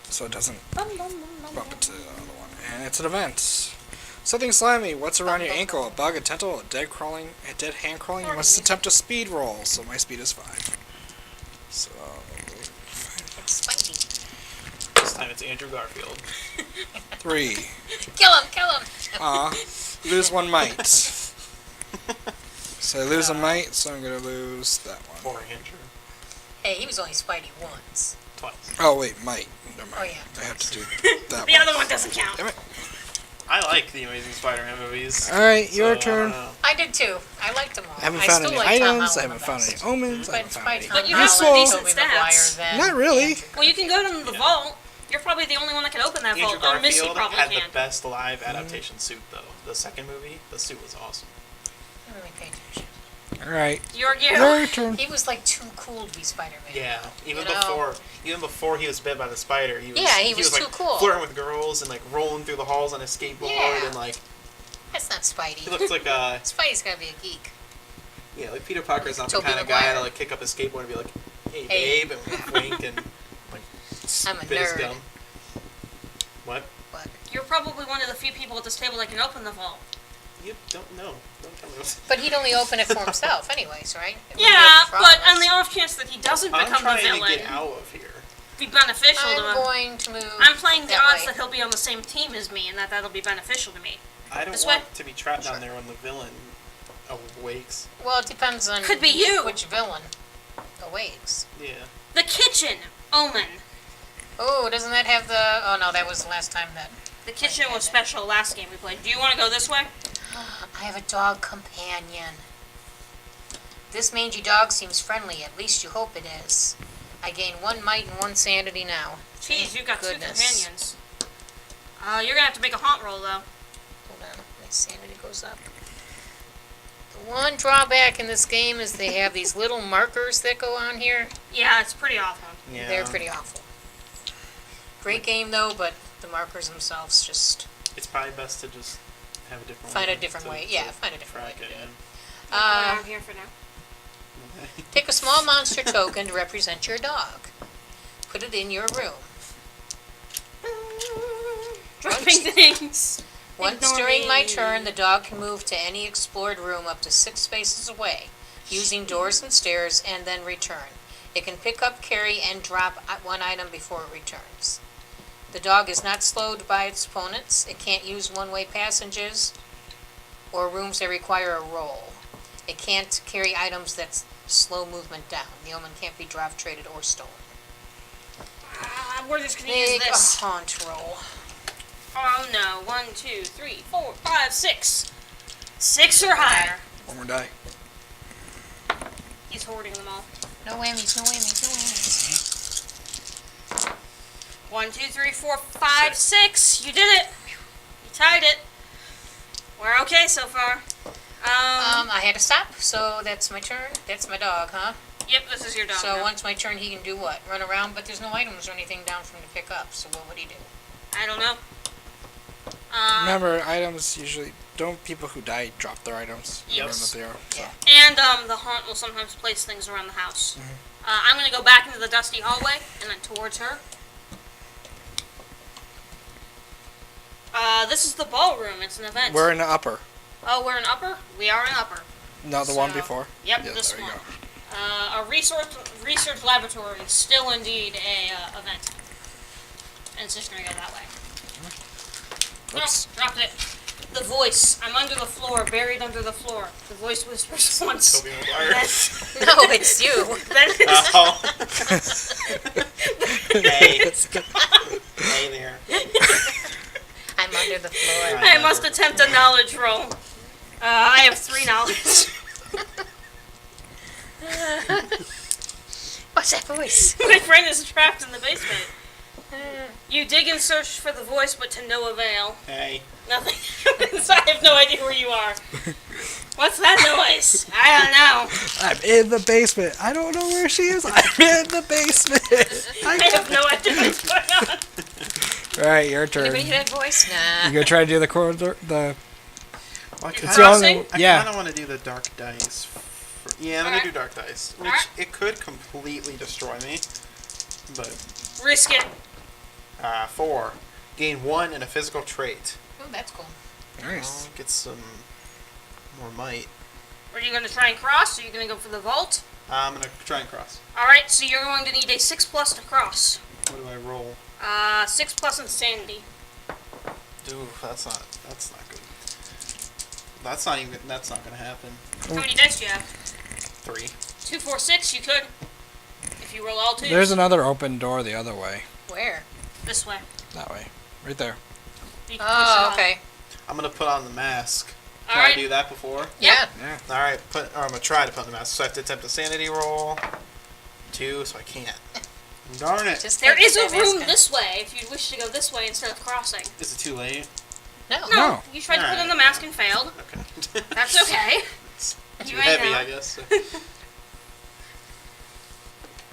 So it doesn't Bum, bum, bum, bum, bump into the other one. And it's an event. Something slimy. What's around your ankle? A bug, a tentacle, a dead hand crawling. You must attempt a speed roll. So my speed is 5. So It's spiky. This time it's Andrew Garfield. 3. Kill him! Kill him! Lose 1 might. So I lose a might, so I'm gonna lose that one. Or Andrew. Hey, he was only Spidey once. Twice. Oh wait, might. Never mind. Oh, yeah. I have to do that The one. other one doesn't count. Damn it. I like the Amazing Spider-Man movies. Alright, your so, turn. I don't know. I did too. I liked them all. I haven't found still any like Tom items, I Holland haven't the found any best. omens, I But haven't it's found by any Tom But you Holland, have some Tobey decent Maguire, stats. then Not really. Andrew. Well, you can go to the Yeah. vault. You're probably the only one that can open that Andrew vault. Oh, Missy Garfield probably had can. the best live adaptation suit, though. The second movie, the suit was awesome. I don't really pay attention. Alright, Your your turn. He was like too cool to be Spider-Man. Yeah, even You know? before he was bit by the spider, he was Yeah, he was too like cool. flirting with girls and like rolling through the halls on his skateboard Yeah. and like That's not Spidey. he looks like Spidey's gotta be a geek. yeah, like Peter Parker's not the Tobey kind of guy Maguire. to like kick up his skateboard and be like, "Hey, Hey. babe," and wink and like I'm a spit his nerd. gum. What? But You're probably one of the few people at this table that can open the vault. You don't know. Don't tell me. but he'd only open it for himself, anyways, right? It wouldn't be Yeah, open for all but of us. on the off chance that he doesn't I'm become the trying to villain, get out of here. be beneficial to I'm him. going to move. I'm playing the that odds way. that he'll be on the same team as me, and that'll be beneficial to me. I don't This want way? to be trapped down there when the villain awakes. Well, it depends on Could be you. which villain awakes. Yeah. The kitchen, Omen. Oh, doesn't that have the? Oh no, that was the last time that. The kitchen was special last game we played. Do you want to go this way? I have a dog companion. This mangy dog seems friendly. At least you hope it is. I gain 1 might and 1 sanity now. Jeez, you've got Goodness. 2 companions. You're gonna have to make a haunt roll though. Hold on, my sanity goes up. The one drawback in this game is they have these little markers that go on here. Yeah, it's pretty awful. Yeah. They're pretty awful. Great game though, but the markers themselves just It's probably best to just have a different find way. a different way. to Yeah, find a different way track to do it. it. I'm here for now. Take a small monster token to represent your dog. Put it in your room. Dropping things. Once Ignore during my me. turn, the dog can move to any explored room up to 6 spaces away, using doors and stairs, and then return. It can pick up, carry, and drop 1 item before it returns. The dog is not slowed by its opponents. It can't use one-way passages or rooms that require a roll. It can't carry items that slow movement down. The omen can't be dropped, traded, or stolen. We're just gonna use Make a this. haunt roll. Oh no. 1, 2, 3, 4, 5, 6. 6 or higher. One more die. He's hoarding them all. No whammies, no whammies, no whammies. 1, 2, 3, 4, 5, 6. You did it. You tied it. We're okay so far. I had to stop, so that's my turn. That's my dog, huh? Yep, this is your dog. So now. once my turn, he can do what? Run around, but there's no items or anything down for him to pick up, so what would he do? I don't know. Remember, items usually don't people who die drop their items. Yes. Remember what they are. So. Yeah. And the haunt will sometimes place things around the house. I'm gonna go back into the dusty hallway and then towards her. This is the ballroom. It's an event. We're in the upper, Oh, we're in upper. We are in upper. not the one So- before. Yep, Yeah, this there you one. go. A research laboratory is still indeed a event, and it's just gonna go that way. Oops. No, dropped it. The voice. I'm under the floor, buried under the floor. The voice whispers once. Tobey Maguire. No, it's you. Then Oh. Hey. Hey there. I'm under the floor. I must attempt a knowledge roll. I have 3 knowledge. What's that voice? My friend is trapped in the basement. You dig and search for the voice, but to no avail. Hey. Nothing happens. I have no idea where you are. What's that noise? I don't know. I'm in the basement. I don't know where she is. I'm in the basement. I have no idea what's going on. All right, your turn. Anybody hear that voice? Nah. You gonna try to do the corridor? The Well, it's the only. Crossing? I Yeah. kind of want to do the dark dice. Yeah, I'm Alright. gonna do dark dice, which Alright. it could completely destroy me. But Risk it. 4, gain 1 in a physical trait. Oh, that's cool. Nice. I'll get some more might. Are you going to try and cross, or are you going to go for the vault? I'm gonna try and cross. Alright, so you're going to need a 6+ to cross. What do I roll? 6+ insanity. Ooh, that's not good. That's not even. That's not gonna happen. How many dice do you have? 3. 2, 4, 6. You could, if you roll all twos. There's another open door the other way. Where? This way. That way. Right there. You can push it Oh, on. okay. I'm gonna put on the mask. All Can right. I do that before? Yeah. Yeah. All right. I'm gonna try to put on the mask. So I have to attempt a sanity roll. 2, so I can't. Darn it. Just There can't is a put that room mask on. this way if you wish to go this way instead of crossing. Is it too late? No. No. You tried to put on Alright. the mask and failed. Okay. That's okay. It's You too may heavy, know. I guess.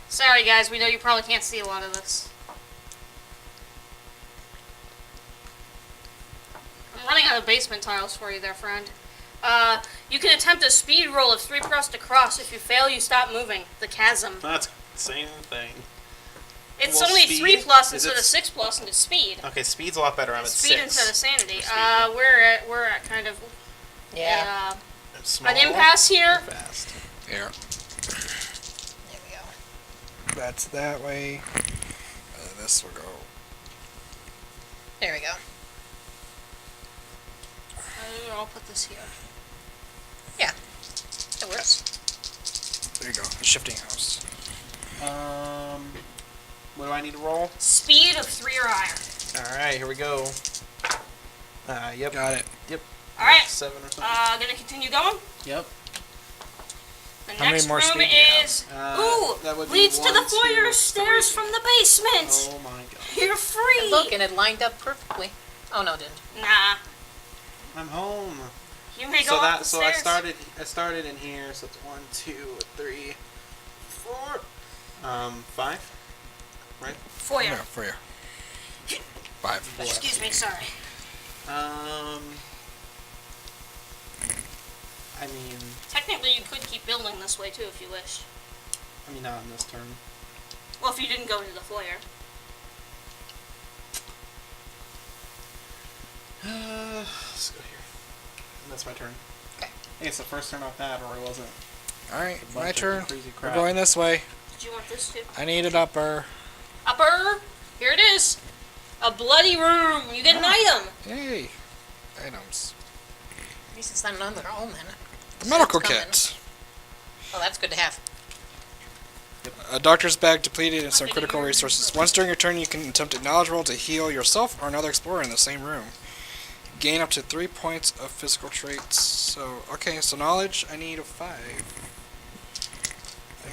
Sorry, guys. We know you probably can't see a lot of this. I'm running out of basement tiles for you there, friend. You can attempt a speed roll of 3 plus to cross. If you fail, you stop moving. The chasm. That's the same thing. It's Well, only speed? 3 plus Is instead it of 6 plus into speed. Okay, speed's a lot better. I'm at Speed 6. instead of sanity. Speed. We're at kind of Yeah. I'm small. an impasse here. Fast. Here. There we go. That's that way. This will go. There we go. I'll put this here. Yeah. That works. There you go. The shifting house. What do I need to roll? Speed of 3 or higher. All right, here we go. Yep. Got it. All right. 7 or something. Gonna continue going. Yep. The How many next more room speed do you is That would be leads to the 1, foyer 2, stairs 3. from the basement. Oh my god. You're free. Look, and it lined up perfectly. Oh, no, it didn't. Nah, I'm home. you may go So up that the so I stairs. started in here. So it's 1, 2, 3, 4, 5. Right. Foyer. Yeah, for you. 5. Excuse me, sorry. I mean, Technically, you could keep building this way too if you wished. not in this turn. Well, if you didn't go into the foyer. Let's go here. And that's my turn. Okay. I think it's the first turn I've had, or it wasn't. Alright, A my bunch of turn. crazy We're crap. going this way. Did you want this too? I need an upper. Upper. Here it is. A bloody room. You get an item. Yay. Items. At least it's not another omen. A medical it's coming. kit. Oh, that's good to have. A doctor's bag depleted and some critical resources. Once during your turn, you can attempt a knowledge roll to heal yourself or another explorer in the same room. Gain up to 3 points of physical traits. So, okay, so knowledge, I need a 5.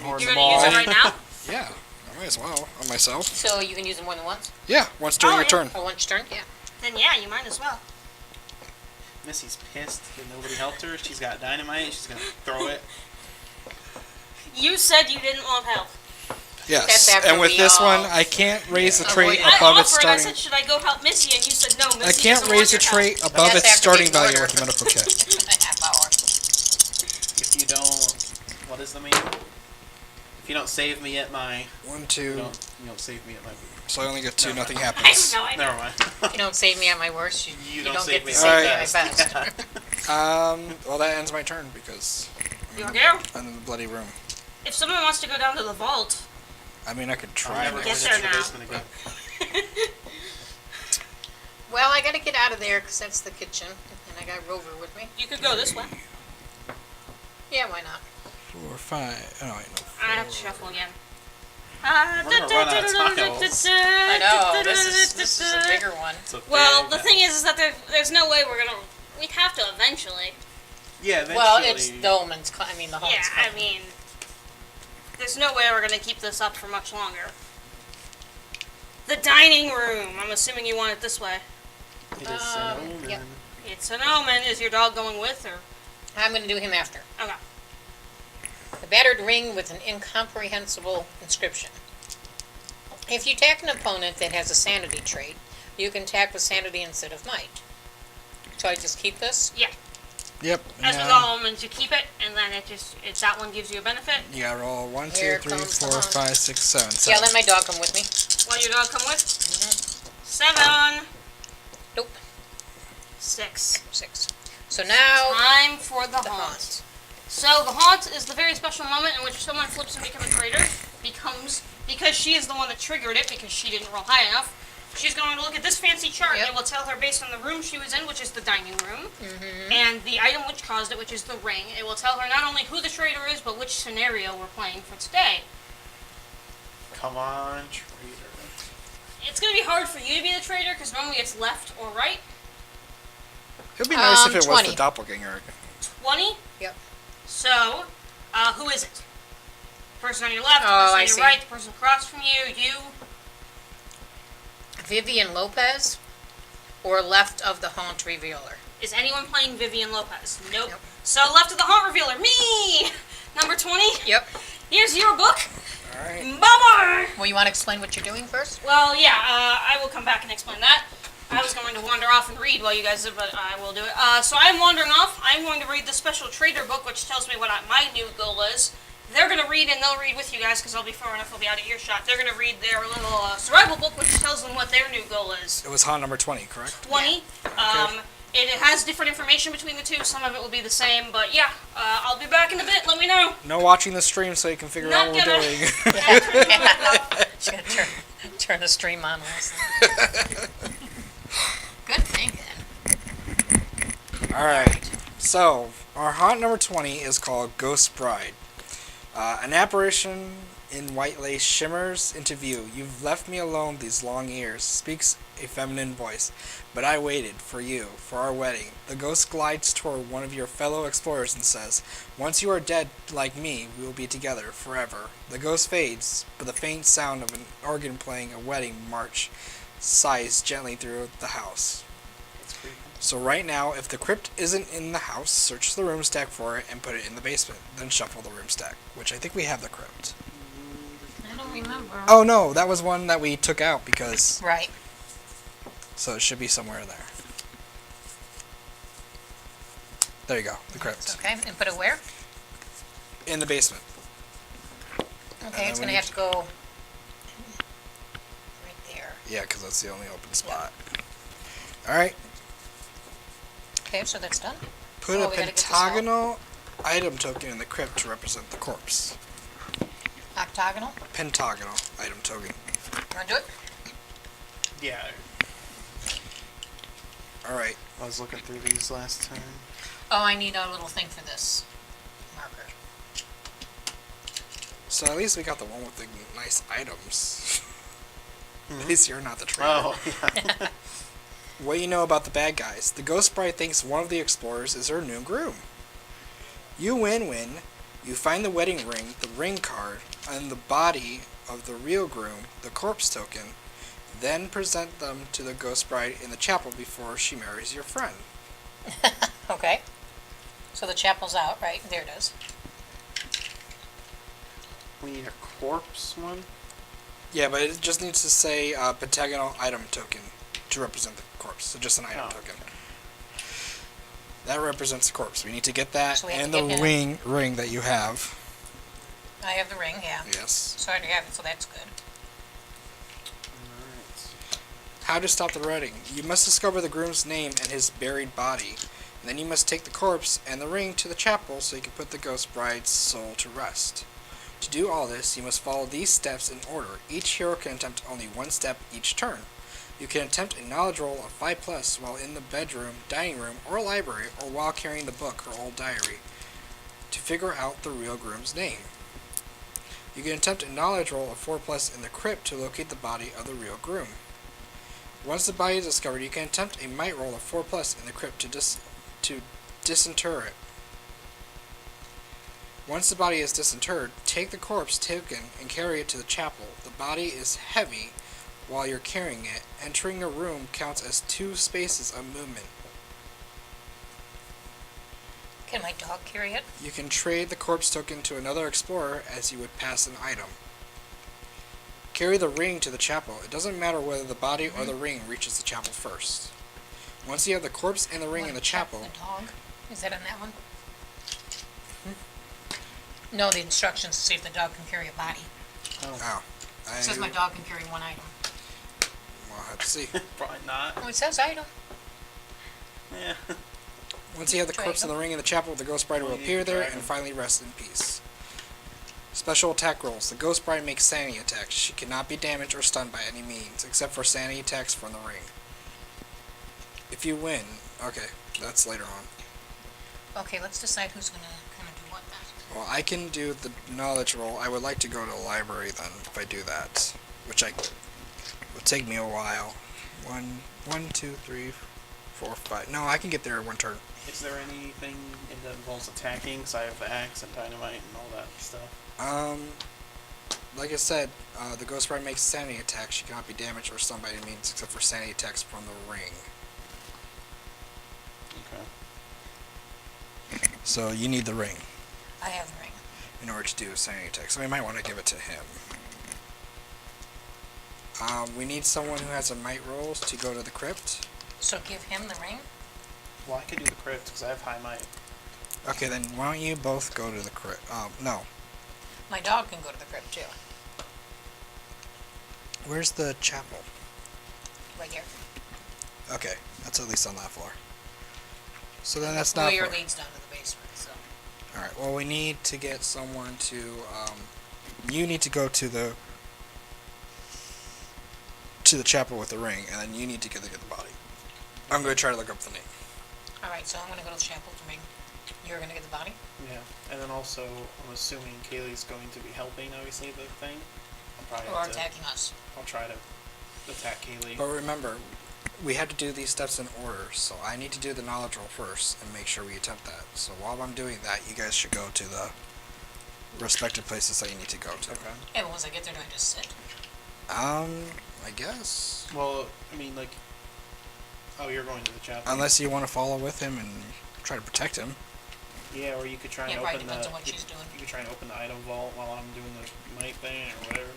You're gonna use it right now. Yeah, I might as well on myself. So you can use it more than once? Yeah, once during Oh, your yeah. turn. Or once turn? Yeah. Then yeah, you might as well. Missy's pissed that nobody helped her. She's got dynamite. She's gonna throw it. You said you didn't want help. Yes, That's after and with we this all- one, I can't raise the Yeah. trait I above I its offered. I starting. said, should I go help Missy? And you said no. Missy I can't doesn't raise the want your trait help. above That's its after starting we value order. with the medical kit. A half hour. If you don't, what is the mean? If you don't save me at my, 1, you 2. don't save me at my. So I only get 2. Never Nothing mind. I have happens. no idea. Never mind. If you don't save me at my worst, you don't don't save get me to at save my me at my best. best. Well, that ends my turn because You go. I'm in the bloody room. If someone wants to go down to the vault, I mean, I could I'm try. never but- Get going there into the now. basement again. Well, I gotta get out of there because that's the kitchen. And I got Rover with me. you could go this way. Yeah, why not? 4, 5. Oh, wait, no. I have to shuffle again. We're gonna run out of tiles. I know, this is a bigger one. It's a Well, big the mess. thing is that there's no way we're gonna. We'd have to eventually. Yeah, eventually. Well, it's the omen's, I mean the home's Yeah, coming. I mean, there's no way we're gonna keep this up for much longer. The dining room. I'm assuming you want it this way. It is an omen. yep. It's an omen. Is your dog going with or? I'm gonna do him after. Okay. The battered ring with an incomprehensible inscription. If you attack an opponent that has a sanity trait, you can attack with sanity instead of might. So I just keep this? Yep. As with all omens, you keep it, and then it's that one gives you a benefit. You gotta roll 1, 2, Here 3, comes the 4, hunt. 5, 6, 7. Yeah, let my dog come with me. What your dog come with? Mhm. 7, Nope, 6. 6. So now, Time for the the haunt. haunt. So the haunt is the very special moment in which someone flips and becomes a traitor. Because she is the one that triggered it because she didn't roll high enough. She's going to look at this fancy chart. Yep. It will tell her based on the room she was in, which is the dining room, and the item which caused it, which is the ring. It will tell her not only who the traitor is, but which scenario we're playing for today. Come on, traitor. It's going to be hard for you to be the traitor, because normally it's left or right. It would be nice if it was 20. the doppelganger. 20? Yep. So, who is it? The person on your left, the Oh, person I on your see. right, the person across from you. Vivian Lopez, or left of the Haunt Revealer? Is anyone playing Vivian Lopez? Nope. Nope. So, left of the Haunt Revealer, me! Number 20. Yep. Here's your book. Alright. Bye-bye! Well, you want to explain what you're doing first? Well, yeah, I will come back and explain that. I was going to wander off and read while you guys did, but I will do it. So I'm wandering off. I'm going to read the special trader book, which tells me what my new goal is. They're going to read, and they'll read with you guys, because I'll be far enough, I'll be out of earshot. They're going to read their little survival book, which tells them what their new goal is. It was haunt number 20, correct? 20. It has different information between the two. Some of it will be the same, but yeah, I'll be back in a bit. Let me know. No watching the stream so you can figure Not out what we're gonna- doing. She's going to turn the stream on. Good thinking. Alright, so our haunt number 20 is called Ghost Bride. An apparition in white lace shimmers into view. You've left me alone these long years, speaks a feminine voice. But I waited for you, for our wedding. The ghost glides toward one of your fellow explorers and says, once you are dead like me, we will be together forever. The ghost fades, but the faint sound of an organ playing a wedding march sighs gently through the house. So right now, if the crypt isn't in the house, search the room stack for it and put it in the basement. Then shuffle the room stack, which I think we have the crypt. I don't remember. Oh no, that was one that we took out because... Right. So it should be somewhere there. There you go, the crypt. Okay, and put it where? In the basement. Okay, it's we going to need have to go right there. Yeah, because that's the only open spot. Alright, Okay, so that's done. put So a we gotta get this out. pentagonal item token in the crypt to represent the corpse. Octagonal. Pentagonal item token. Want to do it? Yeah, Alright, I was looking through these last time. Oh, I need a little thing for this marker. so at least we got the one with the nice items. At least you're not the traitor. Oh, yeah. What do you know about the bad guys? The Ghost Bride thinks one of the explorers is her new groom. You win when you find the wedding ring, the ring card, and the body of the real groom, the corpse token, then present them to the Ghost Bride in the chapel before she marries your friend. Okay. So the chapel's out, right? There it is. We need a corpse one? Yeah, but it just needs to say pentagonal item token to represent the corpse. So just an item Oh. token. That represents the corpse. We need to get that So we have and to the get ring that you have. I have the ring, yeah. Yes. So I already have it, so that's good. Alright. How to stop the wedding. You must discover the groom's name and his buried body. And then you must take the corpse and the ring to the chapel so you can put the ghost bride's soul to rest. To do all this, you must follow these steps in order. Each hero can attempt only one step each turn. You can attempt a knowledge roll of 5+ while in the bedroom, dining room, or library, or while carrying the book or old diary, to figure out the real groom's name. You can attempt a knowledge roll of 4+ in the crypt to locate the body of the real groom. Once the body is discovered, you can attempt a might roll of 4+ in the crypt to disinter it. Once the body is disinterred, take the corpse token and carry it to the chapel. The body is heavy while you're carrying it. Entering a room counts as 2 spaces of movement. Can my dog carry it? You can trade the corpse token to another explorer as you would pass an item. Carry the ring to the chapel. It doesn't matter whether the body or the ring reaches the chapel first. Once you have the corpse and the ring in the chapel, The dog? Is that on that one? No, the instructions to see if the dog can carry a body. oh, It says my dog can carry one item. We'll have to see. Probably not. Oh, it says item. Yeah. Once you have the Try corpse it. and the ring in the chapel, the ghost bride will Well, you appear can there drag and him. finally rest in peace. Special attack rolls. The Ghost Bride makes sanity attacks. She cannot be damaged or stunned by any means, except for sanity attacks from the ring. If you win... Okay, that's later on. Okay, let's decide who's gonna kind of do what then. Well, I can do the knowledge roll. I would like to go to the library then, if I do that. Which would take me a while. 1, 2, 3, 4, 5. No, I can get there in one turn. Is there anything that involves attacking? Because I have the axe and dynamite and all that stuff. Like I said, the Ghost Bride makes sanity attacks. She cannot be damaged or stunned by any means except for sanity attacks from the ring. Okay. So you need the ring I have the ring. in order to do a sanity attack. So we might want to give it to him. We need someone who has a might rolls to go to the crypt. So give him the ring? Well, I could do the crypt because I have high might. Okay, then why don't you both go to the crypt? No. My dog can go to the crypt too. Where's the chapel? Right here. Okay, that's at least on that floor. So then that's The not. foyer leads down to the basement, so. Alright, well, we need to get someone to. You need to go to the chapel with the ring, and then you need to get the body. I'm going to try to look up the name. Alright, so I'm gonna go to the chapel to ring. You're gonna get the body? Yeah. And then also, I'm assuming Kaylee's going to be helping, obviously, the thing. I'll probably Or have to, attacking us? I'll try to attack Kaylee. But remember, we have to do these steps in order, so I need to do the knowledge roll first and make sure we attempt that. So while I'm doing that, you guys should go to the respective places that you need to go to. Okay. Yeah, but once I get there, do I just sit? I guess. Well, I mean, like... Oh, you're going to the chapel. Unless you want to follow with him and try to protect him. Yeah, or you could try and Yeah, right, open depends the... on what she's doing. You could try and open the item vault while I'm doing the might thing or whatever.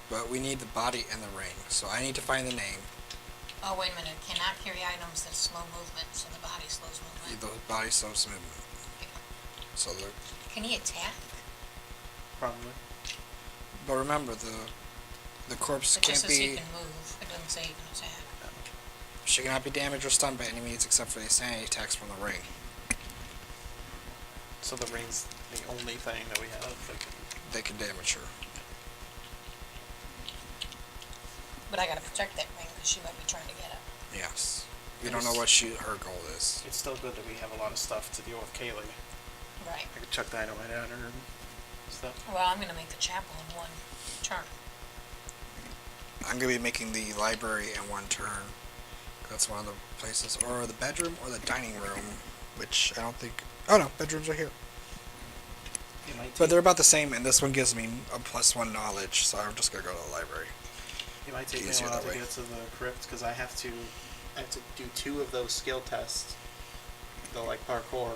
But we need the body and the ring, so I need to find the name. Oh, wait a minute. Cannot carry items that slow movement, so the body slows movement. The body slows movement. So the... Can he attack? Probably. But remember, the corpse It just can't says he be... can move. It doesn't say he can attack. She cannot be damaged or stunned by any means except for the sanity attacks from the ring. So the ring's the only thing that we have that can... They can damage her. But I gotta protect that ring, because she might be trying to get it. Yes. We don't know what her goal is. It's still good that we have a lot of stuff to deal with Kaylee. Right. I could chuck dynamite at her and stuff. Well, I'm gonna make the chapel in one turn. I'm going to be making the library in one turn. That's one of the places. Or the bedroom or the dining room, which I don't think... Oh no, bedrooms are here. It might But take, they're about the same, and this one gives me a +1 knowledge, so I'm just going to go to the library. it might take me a easier while that to way. get to the crypt because I have to do 2 of those skill tests. The like parkour.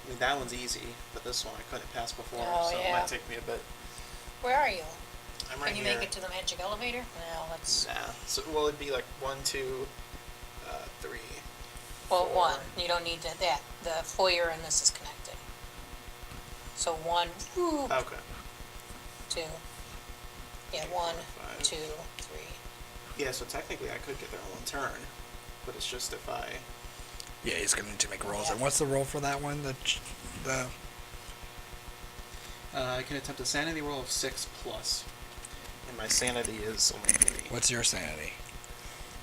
I mean that one's easy, but this one I couldn't pass before, Oh, so it yeah. might take me a bit. Where are you? I'm right Can you here. make it to the magic elevator? No, that's... Nah. So well, it'd be like 1, 2, 3. Well, 4. one. You don't need that. The foyer and this is connected. So 1, whoop, Okay. 2. Yeah, 1, 5. 2, 3. Yeah, so technically I could get there in 1 turn, but it's just if I... Yeah, he's going to need to make rolls. Yeah. And what's the roll for that one? The I can attempt a sanity roll of 6 plus. And my sanity is only 3. What's your sanity?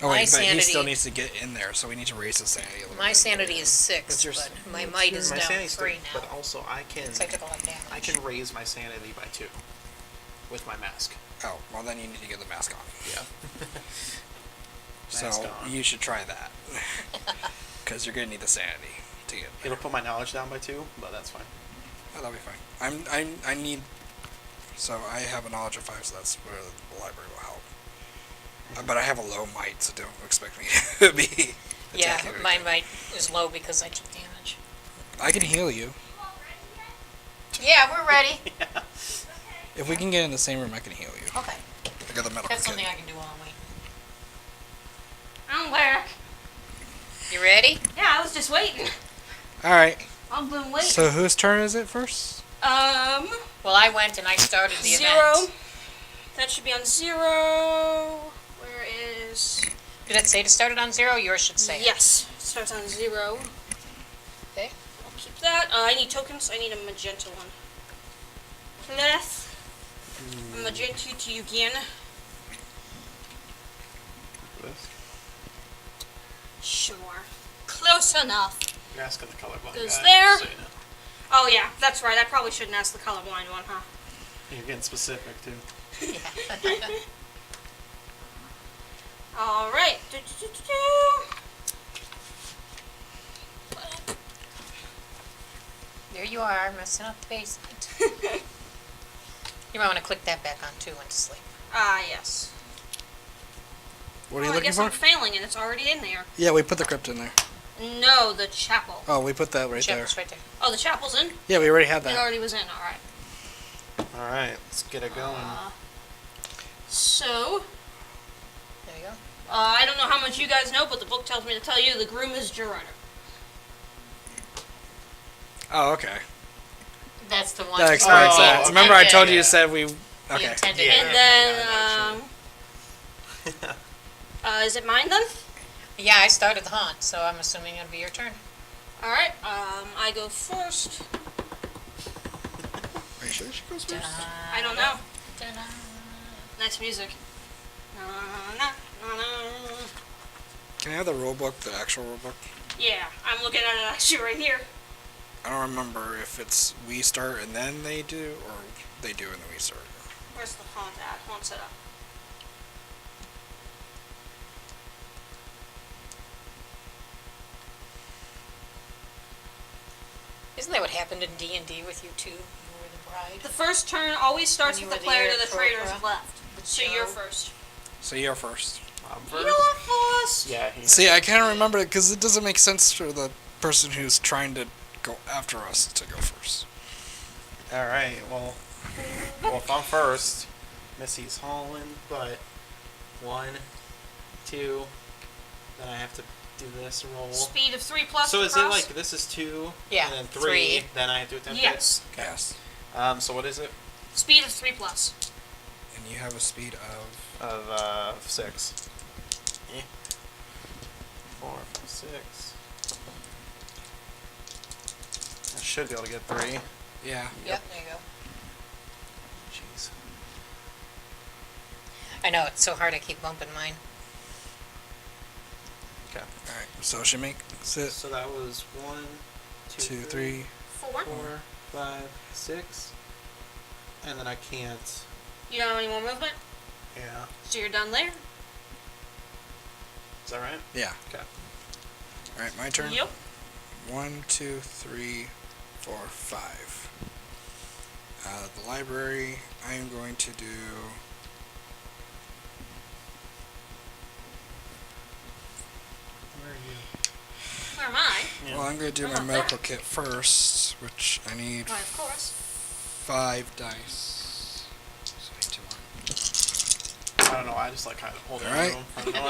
Oh My wait, but he sanity- still needs to get in there, so we need to raise his sanity a little My bit. sanity is 6, What's your but s- my might is My down sanity's 3 3, now. but also I can... So I took a lot of damage. I can raise my sanity by 2 with my mask. Oh, well then you need to get the mask on. Yeah. So Mask on. you should try that. Because you're going to need the sanity to get there. It'll put my knowledge down by 2, but that's fine. Oh, that'll be fine. I need... So I have a knowledge of 5, so that's where the library will help. But I have a low might, so don't expect me to be Yeah, attacking or my anything. might is low because I took damage. I can heal you. Yeah, we're ready. If we can get in the same room, I can heal you. Okay. I got the medical That's kit. something I can do while I'm waiting. I'm back. You ready? Yeah, I was just waiting. Alright, I've been waiting. so whose turn is it first? Well, I went and I started the 0. event. That should be on 0. Where is... Did it say to start it on 0? Yours should say it. Yes. Starts on 0. that. I need tokens. I need a magenta one. Plus, a magenta to you again. This. Sure. Close enough. You're asking the colorblind Goes guy. there. So you know. Oh yeah, that's right. I probably shouldn't ask the colorblind one, huh? You're getting specific too. Yeah. All right. There you are, messing up the basement. You might want to click that back on too and to sleep. Ah, yes. What are you I looking guess for? I'm failing, and it's already in there. Yeah, we put the crypt in there. No, the chapel. Oh, we put that right there. Chapel's right there. Oh, the chapel's in? Yeah, we already had It that. already was in. All right. All right, let's get it going. So, There you go. I don't know how much you guys know, but the book tells me to tell you the groom is Gerardo. Oh, okay. That's the one. That explains Oh, that. okay. Remember, I told you Yeah. you said we. The Okay. intended. Yeah. And then, is it mine then? Yeah, I started the haunt, so I'm assuming it'll be your turn. All right. I go first. Are you sure she goes first? I don't know. Da-da. Nice music. Na, na, na, na. Can I have the rule book, the actual rule book? Yeah, I'm looking at it actually right here. I don't remember if it's we start and then they do, or they do and then we start. Where's the haunt at? Haunt set up. Isn't that what happened in D&D with you two? You were the bride. The first turn always starts When with you the were player there to the for traitor's Oprah. left. So Joe. you're first. So you're first. I'm You first. know what, first? Yeah. He, See, I can't remember it because it doesn't make sense for the person who's trying to go after us to go first. All right. Well, if I'm first, Missy's hauling, but 1, 2, then I have to do this roll. Speed of 3 plus. So to is it cross? like this is 2, Yeah, and then 3, 3. then I have to attempt Yes. it? Okay. Yes. So what is it? Speed of 3 plus. And you have a speed of. Of 6. Yeah. 4, 5, 6. I should be able to get 3. Yeah. Yep, there you go. Jeez. I know, it's so hard I keep bumping mine. Okay. Alright, so she makes it So that was 1, 2, 2, 3. 4. 4, 5, 6. And then I can't. You don't have any more movement? Yeah. So you're done there? Is that right? Yeah. Okay. Alright, my turn. Yep. 1, 2, 3, 4, 5. The library, I am going to do. Where are you? Where am I? Well, I'm going to do I'm my not medical kit first, which I need Why, of course. 5 dice. So I need 2 more. I don't know. I just like kind of holding Alright. on. I don't know.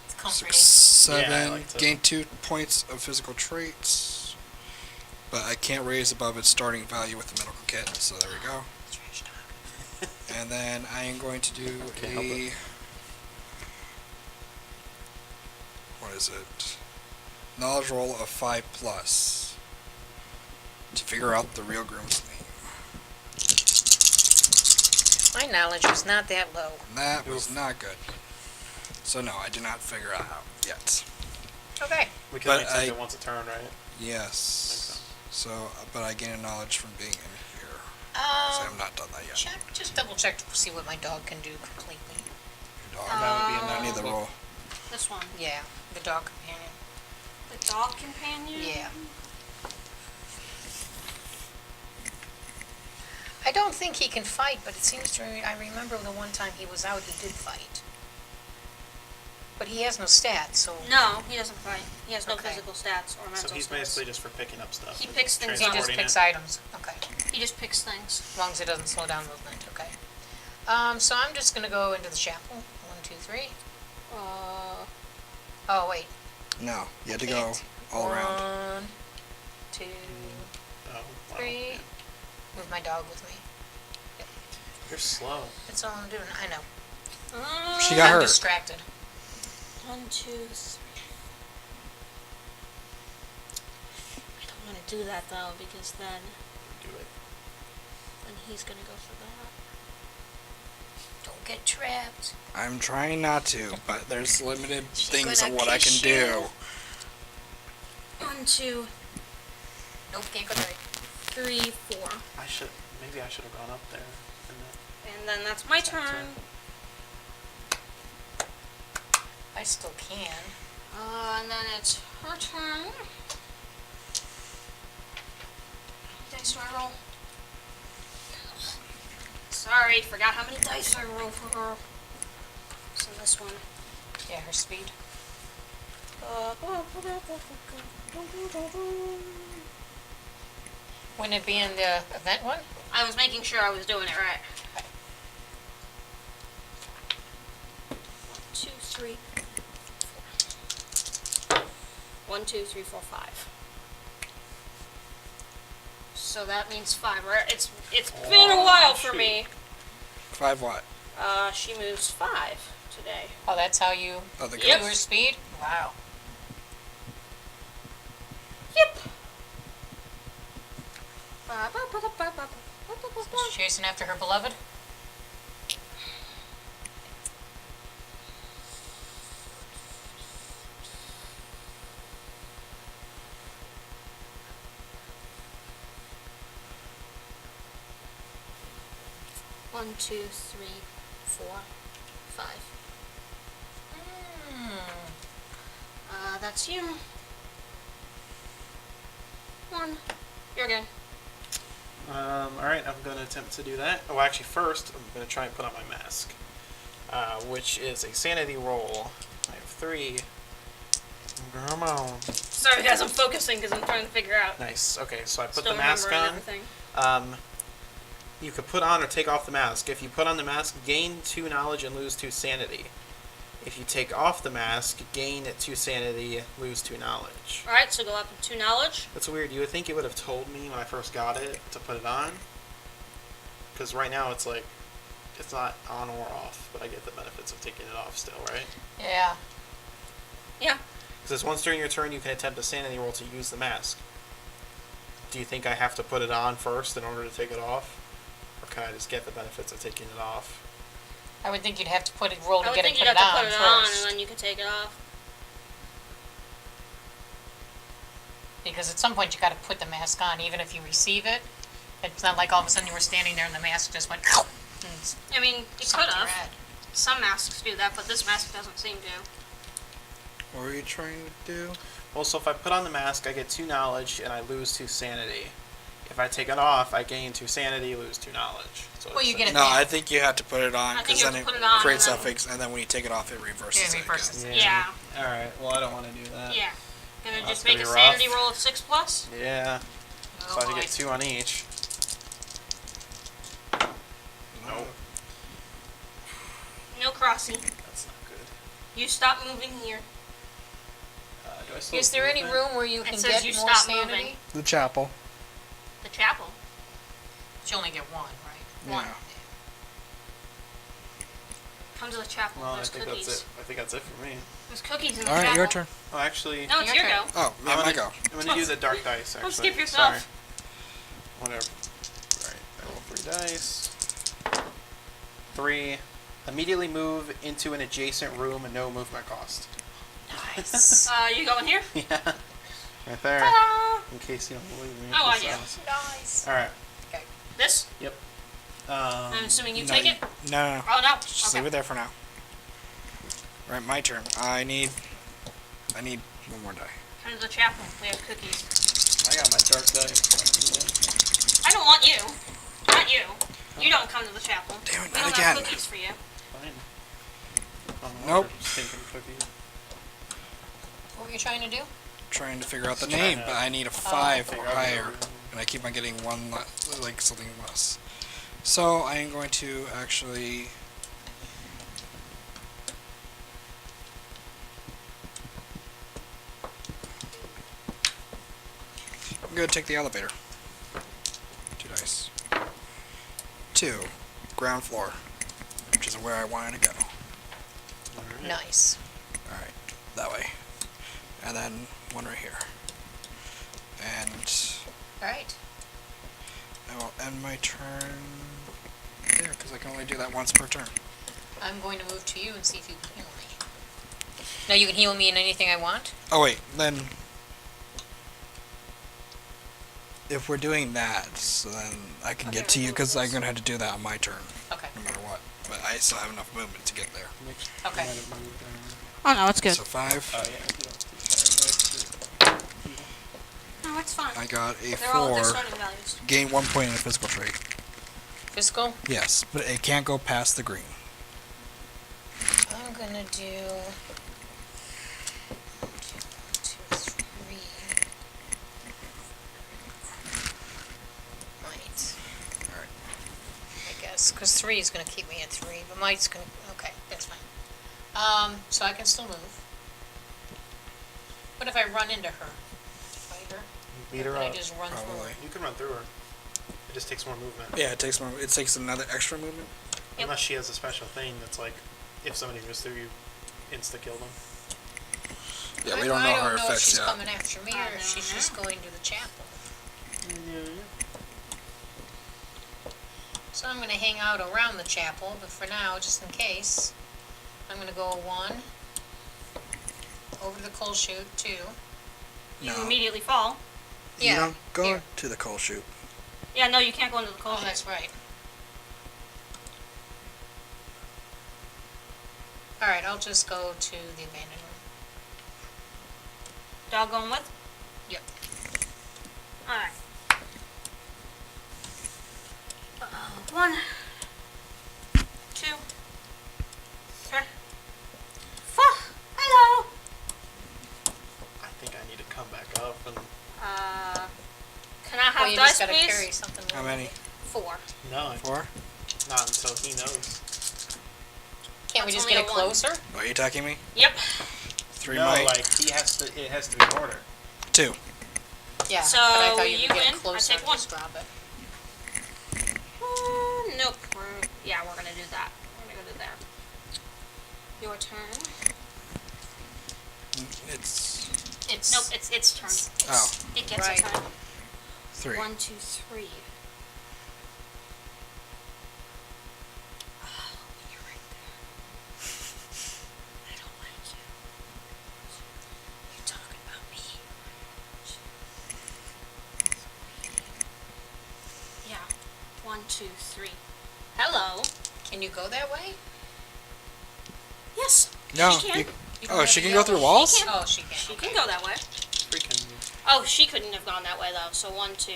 It's comforting. 6, 7. Yeah, I like to- Gain 2 points of physical traits. But I can't raise above its starting value with the medical kit, so there we go. Trash talk. And then I am going to do Can't help a. it. What is it? Knowledge roll of 5 plus to figure out the real groom's name. My knowledge was not that low. And that was not good. So no, I did not figure it out yet. Okay. We can But only attempt I- it once a turn, right? Yes. So, but I gain a knowledge from being in here. So I'm not done that yet. Check, just double check to see what my dog can do completely. Your dog, that would be in any of the roll. This one. Yeah, the dog companion. The dog companion? Yeah. I don't think he can fight, but it seems to me, I remember the one time he was out, he did fight. But he has no stats, so No, he doesn't fight. He has no Okay. physical stats or mental So he's stats. basically just for picking up stuff. He picks things he up. just Transporting picks it. items. Okay, He just picks things. as long as it doesn't slow down movement. Okay. So I'm just gonna go into the chapel. 1, 2, 3. Oh wait. No, you had to go Can't. all around. 1, 2, Oh, wow. 3. Move my dog with me. You're slow. That's all I'm doing. I know. She got I'm hurt. distracted. 1, 2, 3. I don't I'm gonna do that though, because then Do it. he's gonna go for that. Don't get trapped. I'm trying not to, but there's limited She's things of gonna what I can kiss do. 1, 2, Nope, can't go right. 3, 4. Maybe I should have gone up there. And then that's my turn. I still can. And then it's her turn. Dice do I roll? Sorry, forgot how many dice I roll for her. So this one. Yeah, her speed. Wouldn't it be in the event one? I was making sure I was doing it right. 2, 3, 4. 1, 2, 3, 4, 5. So that means 5, right? It's been a while for me. 5 what? She moves 5 today. Oh, that's how you Oh, the do Yep. her speed? Wow. Yep. She's chasing after her beloved? One, 2, 3, 4, 5. That's you. 1. You're good. Alright, I'm going to attempt to do that. Oh, actually, first, I'm going to try and put on my mask, which is a sanity roll. I have 3. Come on. Sorry guys, I'm focusing because I'm trying to figure out. Nice. Okay, so I put Still the mask remembering on. everything. You could put on or take off the mask. If you put on the mask, gain 2 knowledge and lose 2 sanity. If you take off the mask, gain 2 sanity, lose 2 knowledge. Alright, so go up to 2 knowledge. That's weird. You would think it would have told me when I first got it to put it on. Because right now it's like, it's not on or off, but I get the benefits of taking it off still, right? Yeah. Yeah. Because once during your turn you can attempt a sanity roll to use the mask. Do you think I have to put it on first in order to take it off? Or can I just get the benefits of taking it off? I would think you'd have to roll I to would get it think put you'd it have to on put it on first. and then you could take it off. Because at some point you gotta put the mask on, even if you receive it. It's not like all of a sudden you were standing there and the mask just went and I mean, it sunk could to your have. head. Some masks do that, but this mask doesn't seem to. What were you trying to do? Well, so if I put on the mask, I get 2 knowledge and I lose 2 sanity. If I take it off, I gain 2 sanity, lose 2 knowledge. So Well, it's you get it No, back. I think you have to put it on I think because you then have it to put it on creates and that then- fix, and then when you take it off, it reverses Yeah, it reverses again. it. Yeah. Alright, well, I don't want to do that. Yeah. Gonna Well, just that's gonna make a be rough. sanity roll of 6 plus. Yeah. Oh, So I have to boy. get 2 on each. Nope. No crossing. That's not good. You stop moving here. Do I still Is there have any movement? room where you It can says get you more stop sanity? moving. The chapel. The chapel. But you only get 1, right? One. Yeah. Come to the chapel. Well, I There's think cookies. that's it. I think that's it for me. There's cookies in the All right, chapel. your turn. Oh, actually, No, it's Your your turn. go. Oh, yeah, my go. I'm gonna do the dark dice. Actually, Don't skip yourself. Sorry. Whatever. Right. I roll 3 dice. 3. Immediately move into an adjacent room and no movement cost. Nice. You going here? Yeah. Right there. Ta-da! In case you don't believe me. Oh, I do. Nice. Alright. This? Um, I'm assuming you no, take it? No. Oh, no. Just Okay. leave it there for now. All right, my turn. I need 1 more die. Come to the chapel. We have cookies. I got my dark dice. I don't want you. Not you. You don't come to the chapel. Damn it, We not don't again. have cookies for you. Fine. Nope. Stinking cookies. What were you trying to do? Trying to figure out the Just trying name, to but I need a 5 or figure out higher, the- and I keep on getting like something less. So I am going to actually. I'm going to take the elevator. 2 dice. 2. Ground floor, which is where I wanted to go. Alright. Nice. Alright, that way. And then 1 right here. And Alright. I will end my turn there, because I can only do that once per turn. I'm going to move to you and see if you can heal me. Now you can heal me in anything I want? Oh wait, then if we're doing that, so then I can get to you, because I'm gonna have to do that on my turn, Okay. no matter what. But I still have enough movement to get there. Okay. Oh no, it's good. So 5. No, it's fine. I got a They're all at their 4. starting values. Gain 1 point in a physical trait. Physical? Yes, but it can't go past the green. I'm gonna do 1, 2, 3. Might. Alright. I guess, because 3 is gonna keep me at 3, but might's gonna, okay, that's fine. So I can still move. What if I run into her? Fight her? Beat Or her can I up. just run through Probably. her? You can run through her. It just takes more movement. Yeah, it takes another extra movement. Yep. Unless she has a special thing that's like, if somebody moves through you, insta-kill them. Yeah, we don't know her I don't know if effects she's yet. coming after me I or if she's don't just going to the chapel. So I'm gonna hang out around the chapel, but for now, just in case, I'm gonna go 1 over to the coal chute, 2. You No. immediately fall. You Yeah, don't go here. to the coal chute. Yeah, no, you can't go into the coal Oh, chute. that's right. Alright, I'll just go to the abandoned room. Dog going with? Yep. Alright. 1, 2, 3, 4. Hello. I think I need to come back up and... Can I have Well, you dice, just gotta please? carry something. How with many? you. 4. No, 4? not until he knows. Can't we That's just only get it a 1. closer? Are you attacking me? Yep. 3 No, might. like, he has to, it has to be in order. 2. Yeah, So, but I thought you you could get win, I it closer take and 1. just grab it. Nope. We're gonna do that. We're gonna go to there. Your turn. It's It's Nope, it's its turn. Oh. It gets Right. a turn. 3. 1, 2, 3. Oh, you're right there. I don't like you. You're talking about me. Yeah. 1, 2, 3. Hello. Can you go that way? Yes. No. She can. you- You oh, have she to can go through walls? can. Oh, she can. She okay. can go that way. Freaking... Oh, she couldn't have gone that way though. So 1, 2.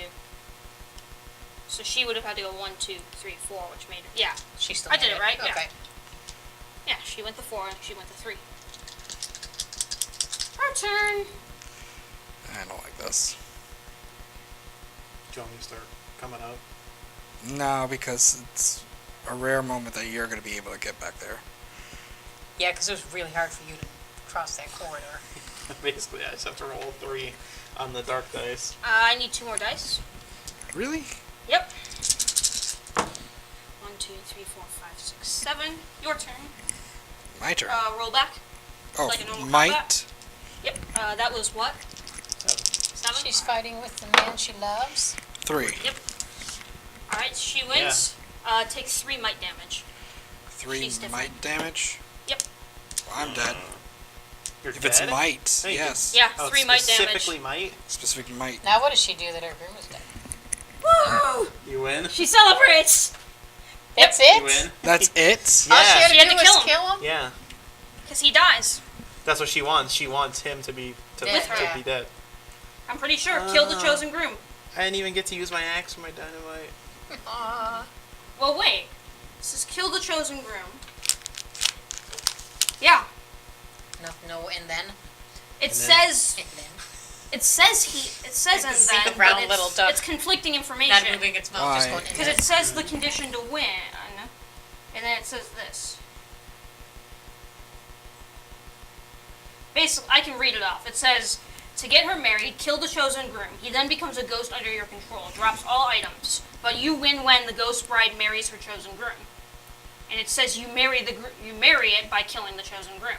So she would have had to go 1, 2, 3, 4, which made it. Yeah. She still I did made it right, yeah. Okay. Yeah. She went to 4 and she went to 3. Her turn. I don't like this. Do you want me to start coming up? No, because it's a rare moment that you're going to be able to get back there. Yeah, because it was really hard for you to cross that corridor. Basically, I just have to roll 3 on the dark dice. I need 2 more dice. Really? Yep. 1, 2, 3, 4, 5, 6, 7. Your turn. My turn. Roll back. oh, like a normal might. combat? Yep. That was what? 7. She's fighting with the man she loves. 3. Yep. All right. She wins. Takes 3 might damage. 3 She's different. might damage. Yep. Well, I'm dead. You're If dead? it's might, Thank you. yes. Yeah. Oh, 3 might damage. specifically might? Specific might. Now what does she do that her groom is dead? Woo! You win? She celebrates. That's You it? win? That's it? All she Yeah. had to She had do to was kill him. kill him? Yeah. Because he dies. That's what she wants. She wants him to be Dead, to yeah. be dead. I'm pretty sure. Kill the chosen groom. I didn't even get to use my axe for my dynamite. Aw. Well, wait. This is kill the chosen groom. Yeah. No, and then? It And then- says. And then? It says I can and see then, the brown but little it's, duck it's conflicting Not information. moving its mouth, just Why? going and Because then. it says the condition to win, and then it says this. Basically, I can read it off. It says, to get her married, kill the chosen groom. He then becomes a ghost under your control, drops all items, but you win when the ghost bride marries her chosen groom. And it says you marry it by killing the chosen groom.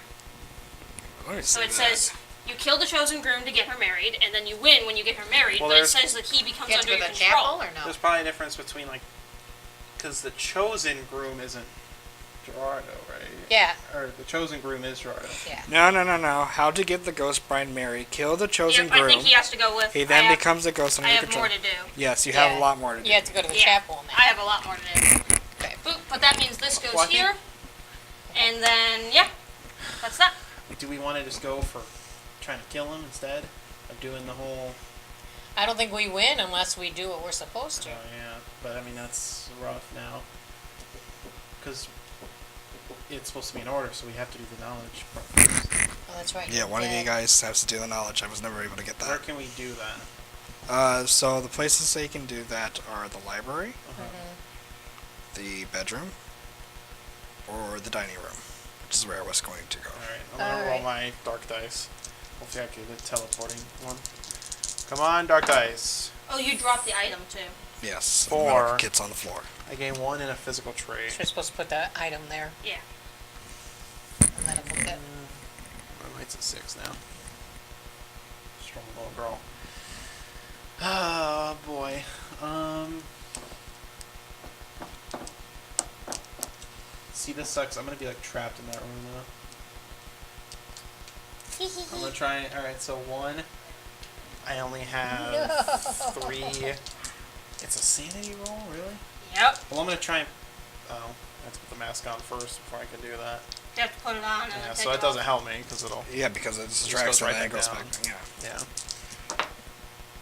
Let me So see it that. says, You kill the chosen groom to get her married, and then you win when you get her married, Well, but it there's- says that he becomes You have to under go your to the control. chapel or no? There's probably a difference between like, because the chosen groom isn't Gerardo, right? Yeah. Or the chosen groom is Gerardo. Yeah. No. How to get the ghost bride married? Kill the chosen Yep, I groom. think he has to go with. He then becomes a ghost under I your have control. more to do. Yes, you have Yeah. a lot more to do. You have to go to the Yeah. chapel and I have a lot more to do. Okay. Boop, but that means this goes Well, I think- here, and then yeah, that's that. Do we want to just go for trying to kill him instead of doing the whole? I don't think we win unless we do what we're supposed to. Oh yeah, but I mean that's rough now. Because it's supposed to be in order, so we have to do the knowledge part first. Oh, that's right. Yeah, one of Yeah. you guys has to do the knowledge. I was never able to get Where that. can we do that? So the places that you can do that are the library, the bedroom, or the dining room, which is where I was going to go. Alright, I'm gonna roll Alright. my dark dice. Hopefully I can get the teleporting one. Come on, dark dice. Oh, you dropped the item too. Yes, the 4. medical kit's on the floor. I gain 1 in a physical So trait. you're supposed to put that item there. Yeah. The medical kit. My might's at 6 now. Strong little girl. Oh boy. See, this sucks. I'm gonna be like trapped in that room now. I'm gonna try. All right, so 1. I only have 3. It's a sanity roll, really? Yep. Well, I'm gonna try and. Oh, I have to put the mask on first before I can do that. You have to put it on and Yeah, then take so it it doesn't off. help me because it'll. Yeah, because it goes subtracts right and then it back goes down. back. Yeah. Yeah.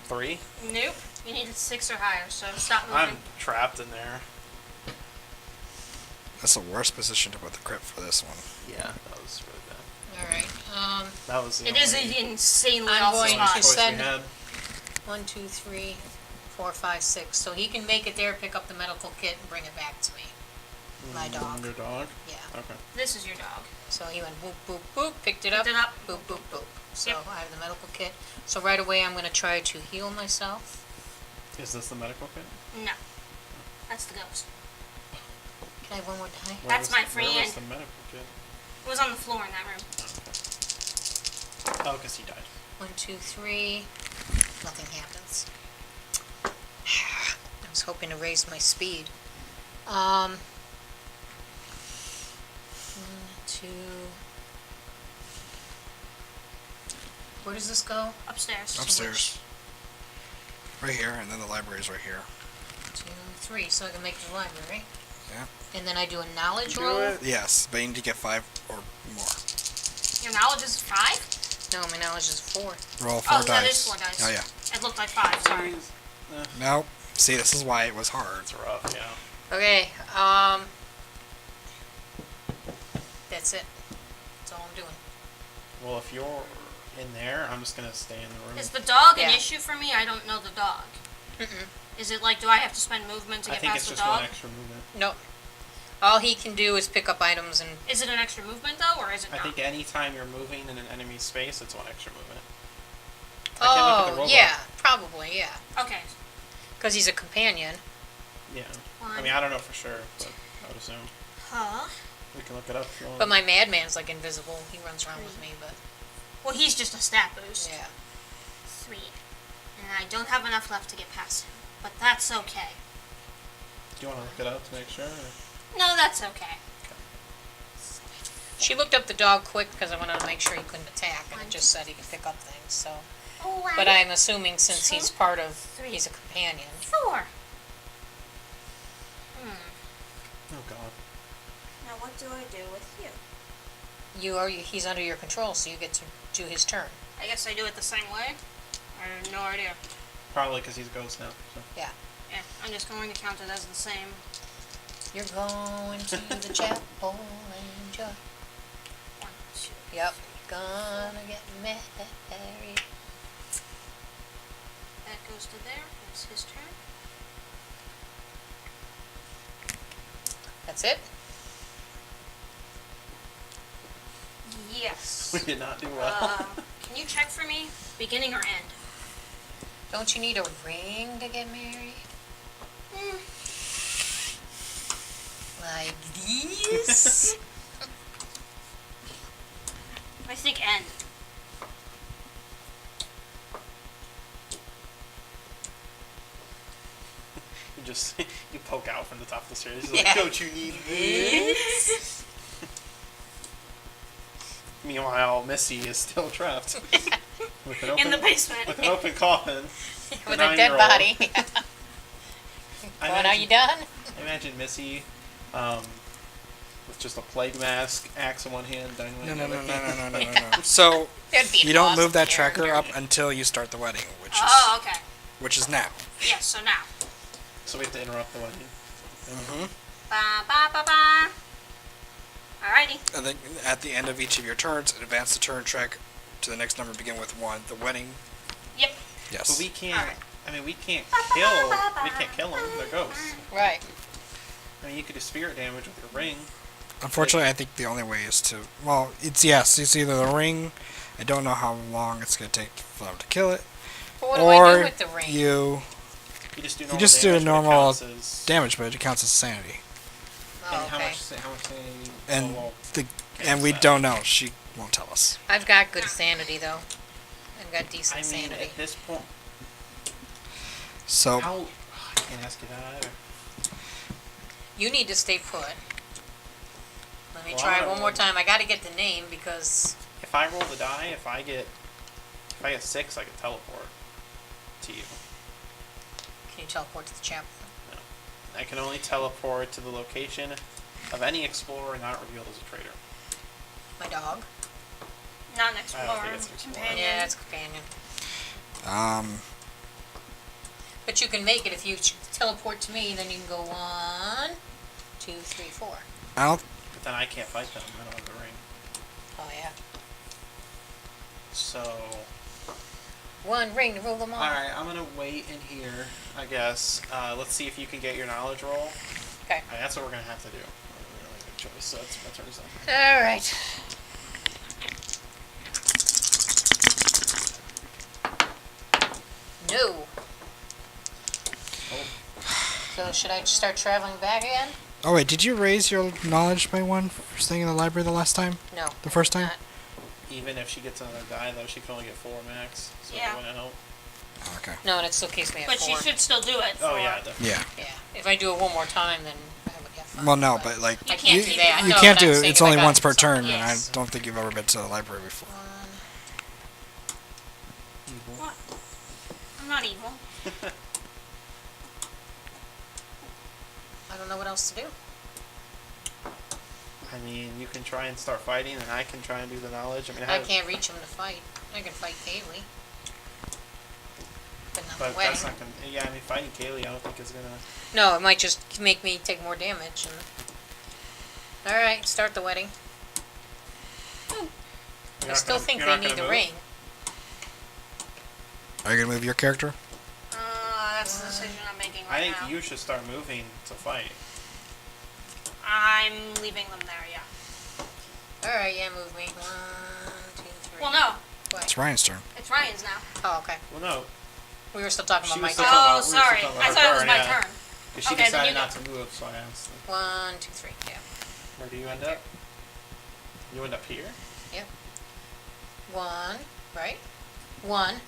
3. Nope. You needed 6 or higher, so stop moving. I'm trapped in there. That's the worst position to put the crypt for this one. Yeah, that was really bad. All right. That was the It is only an insanely I'm awesome going only spot. to choice send- we had. 1, 2, 3, 4, 5, 6. So he can make it there, pick up the medical kit, and bring it back to me. My dog. Your dog? Yeah. Okay. This is your dog. So he went boop, boop, boop, picked it up, Picked it up. boop, boop, boop. So Yep. I have the medical kit. So right away I'm going to try to heal myself. Is this the medical kit? No. That's the ghost. Can I have one more die? Where That's was- my Where was friend. the medical kit? It was on the floor in that room. Oh, because he died. 1, 2, 3. Nothing happens. I was hoping to raise my speed. 1, 2. Where does this go? Upstairs. Upstairs. Right here, and then the library's right here. 2, 3. So I can make the library. Yeah. And then I do a knowledge Do roll. it. Yes, but you need to get 5 or more. Your knowledge is 5? No, my knowledge is 4. Roll 4 Oh, dice. that is 4 dice. Oh yeah. It looked like 5, sorry. Nope. See, this is why it was hard. It's rough, yeah. Okay, that's it. That's all I'm doing. Well, if you're in there, I'm just going to stay in the room. Is the dog an Yeah. issue for me? I don't know the dog. Mm-mm. Is it like, do I have to spend movement to I get think past it's the just dog? one extra movement. No. All he can do is pick up items and Is it an extra movement though, or is it I not? think anytime you're moving in an enemy space, it's one extra movement. I can't look at the oh robot. yeah, probably yeah, Okay. because he's a companion. Yeah. I One. mean, I don't know for sure, but I would assume. Huh? We can look it up if you want. But my madman's like invisible. He runs around with me, but Well, he's just a stat boost. yeah. 3. And I don't have enough left to get past him. But that's okay. Do you want to look it up to make sure? Or? No, that's okay. She looked up the dog quick because I wanted to make sure he couldn't attack, and it just said he could pick up things. So, Oh, but I'm assuming since he's Two, part of, three. he's a companion. 4. Oh God. Now what do I do with you? He's under your control, so you get to do his turn. I guess I do it the same way. I have no idea. Probably because he's a ghost now. So. Yeah. Yeah, I'm just going to count it as the same. You're going to the chapel, angel. 1, 2. Yep. Gonna get married. That goes to there. It's his turn. That's it? Yes. We did not do well. Can you check for me? Beginning or end? Don't you need a ring to get married? Like these? I think end. just you poke out from the top of the stairs. He's Yeah. like, don't you need this? Meanwhile, Missy is still trapped with an open In the basement. with an open coffin. With The a dead 9-year-old. body. I Well, are you done? Imagine Missy, with just a plague mask, axe in one hand, dynamite No, in no, the no, other no, hand. no, no, no, no. So That'd be you don't awesome move that tracker character. up until you start the wedding, Oh, okay. which is now. Yes, so now. So we have to interrupt the wedding. Mm-hmm. Ba ba ba ba. Alrighty. And then at the end of each of your turns, advance the turn track to the next number, begin with 1. The wedding. Yep. Yes. But we can't. Alright. I mean, we can't kill. We can't kill them. They're ghosts. Right. I mean, you could do spirit damage with your ring. Unfortunately, I think the only way is to. Well, it's either the ring. I don't know how long it's going to take for them to kill it. But what do I Or do with the ring? you You just do You normal just do damage, but it normal counts as- damage, but it counts as sanity. Oh, And how okay. much? How much? And well, the okay, and we so- don't know. She won't tell us. I've got good sanity though. I've got decent I mean, sanity. at this point, So how? I can't ask you that either. You need to stay put. Let me Well, try I one more don't- time. I got to get the name because If I roll the die, if I get 6, I can teleport to you. can you teleport to the chapel? I can only teleport to the location of any explorer not revealed as a traitor. My dog. Not an I don't explorer. think it's an explorer. Companion. Yeah, it's a companion. um, But you can make it if you teleport to me. Then you can go 1, 2, 3, 4. I don't. But then I can't fight them. I don't have the ring. Oh yeah. So, 1 ring to rule them all. alright, I'm gonna wait in here, I guess. Let's see if you can get your knowledge roll. Okay. That's what we're gonna have to do. We don't have a choice, so it's my turn to say. All right. No. Oh. So should I just start traveling back again? Oh wait, did you raise your knowledge by 1 for staying in the library the last time? No. The first time? Not. Even if she gets another die, though, she can only get 4 max. So Yeah. it wouldn't help. Oh, okay. No, and it still keeps me at But 4. she should still do it. Oh, for- yeah, definitely. Yeah. Yeah. If I do it one more time, then I would get 5. Well, no, but like You I can't can't do do that. you No, can't but do I'm it. saying It's if I only got once per something. turn, and Yes. I don't think you've ever been to the library before. 1. What? I'm not evil. I don't know what else to do. I mean, you can try and start fighting, and I can try and do the knowledge. I mean, I can't reach him to fight. I can fight Kaylee. But not But the wedding. that's not gonna. Yeah, I mean, fighting Kaylee, I don't think is gonna. No, it might just make me take more damage. All right, start the wedding. I still think they need the ring. Are you gonna move your character? That's the decision I'm making I right think now. you should start moving to fight. I'm leaving them there, yeah. All right, yeah, move me. 1, 2, 3. Well, no. It's Ryan's turn. It's Ryan's now. Oh, okay. Well, no, We were still talking She about my was still turn. talking Oh, about- we were still sorry. talking I about thought her it was turn, my yeah. turn. because she Okay, then decided you not go. to move, so I asked. 1, 2, 3. Yeah. Where do you end up? You end up here. 1, right? 1,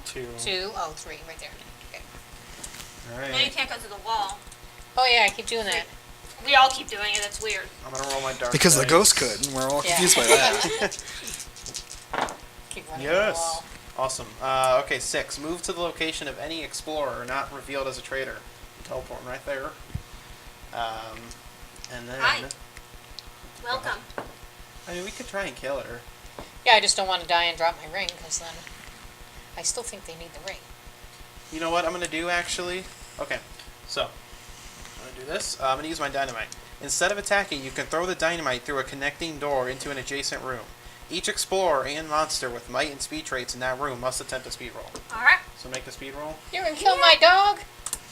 2. 2, oh, 3, right there. Okay. All No, you right. can't go to the wall. Oh yeah, I keep doing that. We all keep doing it. It's weird. I'm gonna roll my dark. Because the dice. ghost could, and we're all Yeah. confused by that. Keep running to the Yes. wall. Awesome. Okay, 6. Move to the location of any explorer not revealed as a traitor. Teleporting right there. And then. Hi. Welcome. I mean, we could try and kill her. Yeah, I just don't want to die and drop my ring, because then I still think they need the ring. You know what I'm gonna do actually? Okay, so I'm gonna do this. I'm gonna use my dynamite. Instead of attacking, you can throw the dynamite through a connecting door into an adjacent room. Each explorer and monster with might and speed traits in that room must attempt a speed roll. All right. So make the speed roll. You're gonna kill my dog?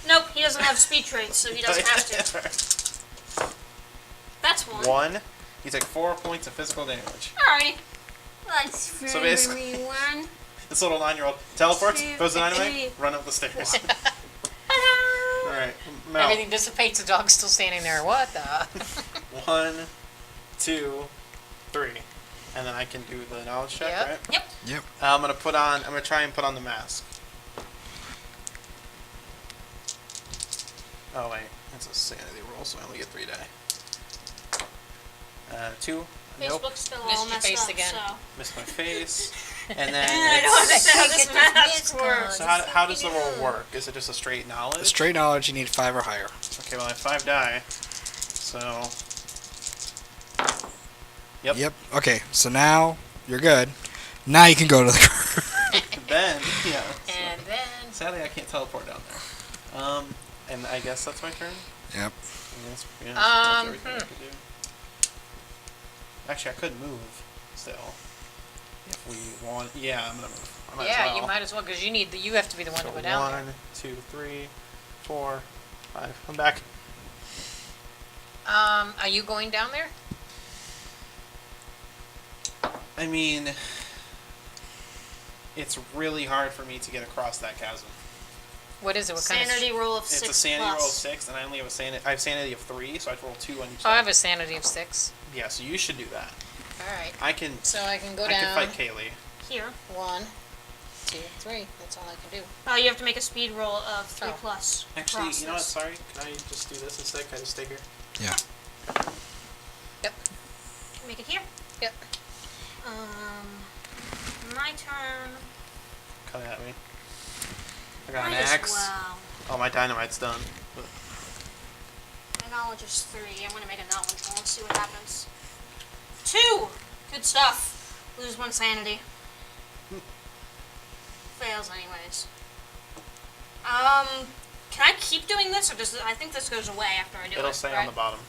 Nope, he doesn't have speed traits, so he doesn't have to. That's one. 1. You take 4 points of physical damage. Alrighty. That's So basically- one. This little 9-year-old teleports, Two, throws the dynamite, three. run up the stairs. Ta-da! Alright, Mel. Everything dissipates, the dog's still standing there. What the? 1, 2, 3. And then I can do the knowledge check, Yep. right? Yep. Yep. I'm gonna try and put on the mask. Oh wait, it's a sanity roll, so I only get 3 die. 2. Nope. Facebook's still Missed all your messed face up, again. so. Missed my face. And then I don't it's, understand how this math works. so how does the roll work? Is it just a straight knowledge? The straight knowledge, you need 5 or higher. Okay, well I have 5 die. So. Yep. Okay, so now you're good. Now you can go to the Then, yeah. And then Sadly, I can't teleport down there. And I guess that's my turn. Yep. Yes, that's everything I hmm. could do. Actually, I could move still. If we want, yeah, I'm gonna move. I might as yeah, well. you might as well because you have to be the one So to go down there. 1, 2, 3, 4, 5. I'm back. Are you going down there? I mean, it's really hard for me to get across that chasm. What is it? What kind of? Sanity roll of 6 It's a sanity plus. roll of 6, and I only have I have sanity of 3, so I have to roll 2 on each Oh, I side. have a sanity of 6. Yeah, so you should do that. All right. I can. So I can go I down. can fight Kaylee. Here. 1, 2, 3. That's all I can do. Oh, you have to make a speed roll of 3 Oh. plus. Actually, across you know what? this. Sorry, can I just do this instead? Can I just stay here? Yeah. Yep. Make it here. Yep. My turn. Come at me. I got an Might as axe. well. Oh, my dynamite's done. My knowledge is 3. I'm gonna make a knowledge roll and see what happens. 2! Good stuff. Lose 1 sanity. Fails anyways. Can I keep doing this, or I think this goes away after I do It'll it, stay right? on the bottom.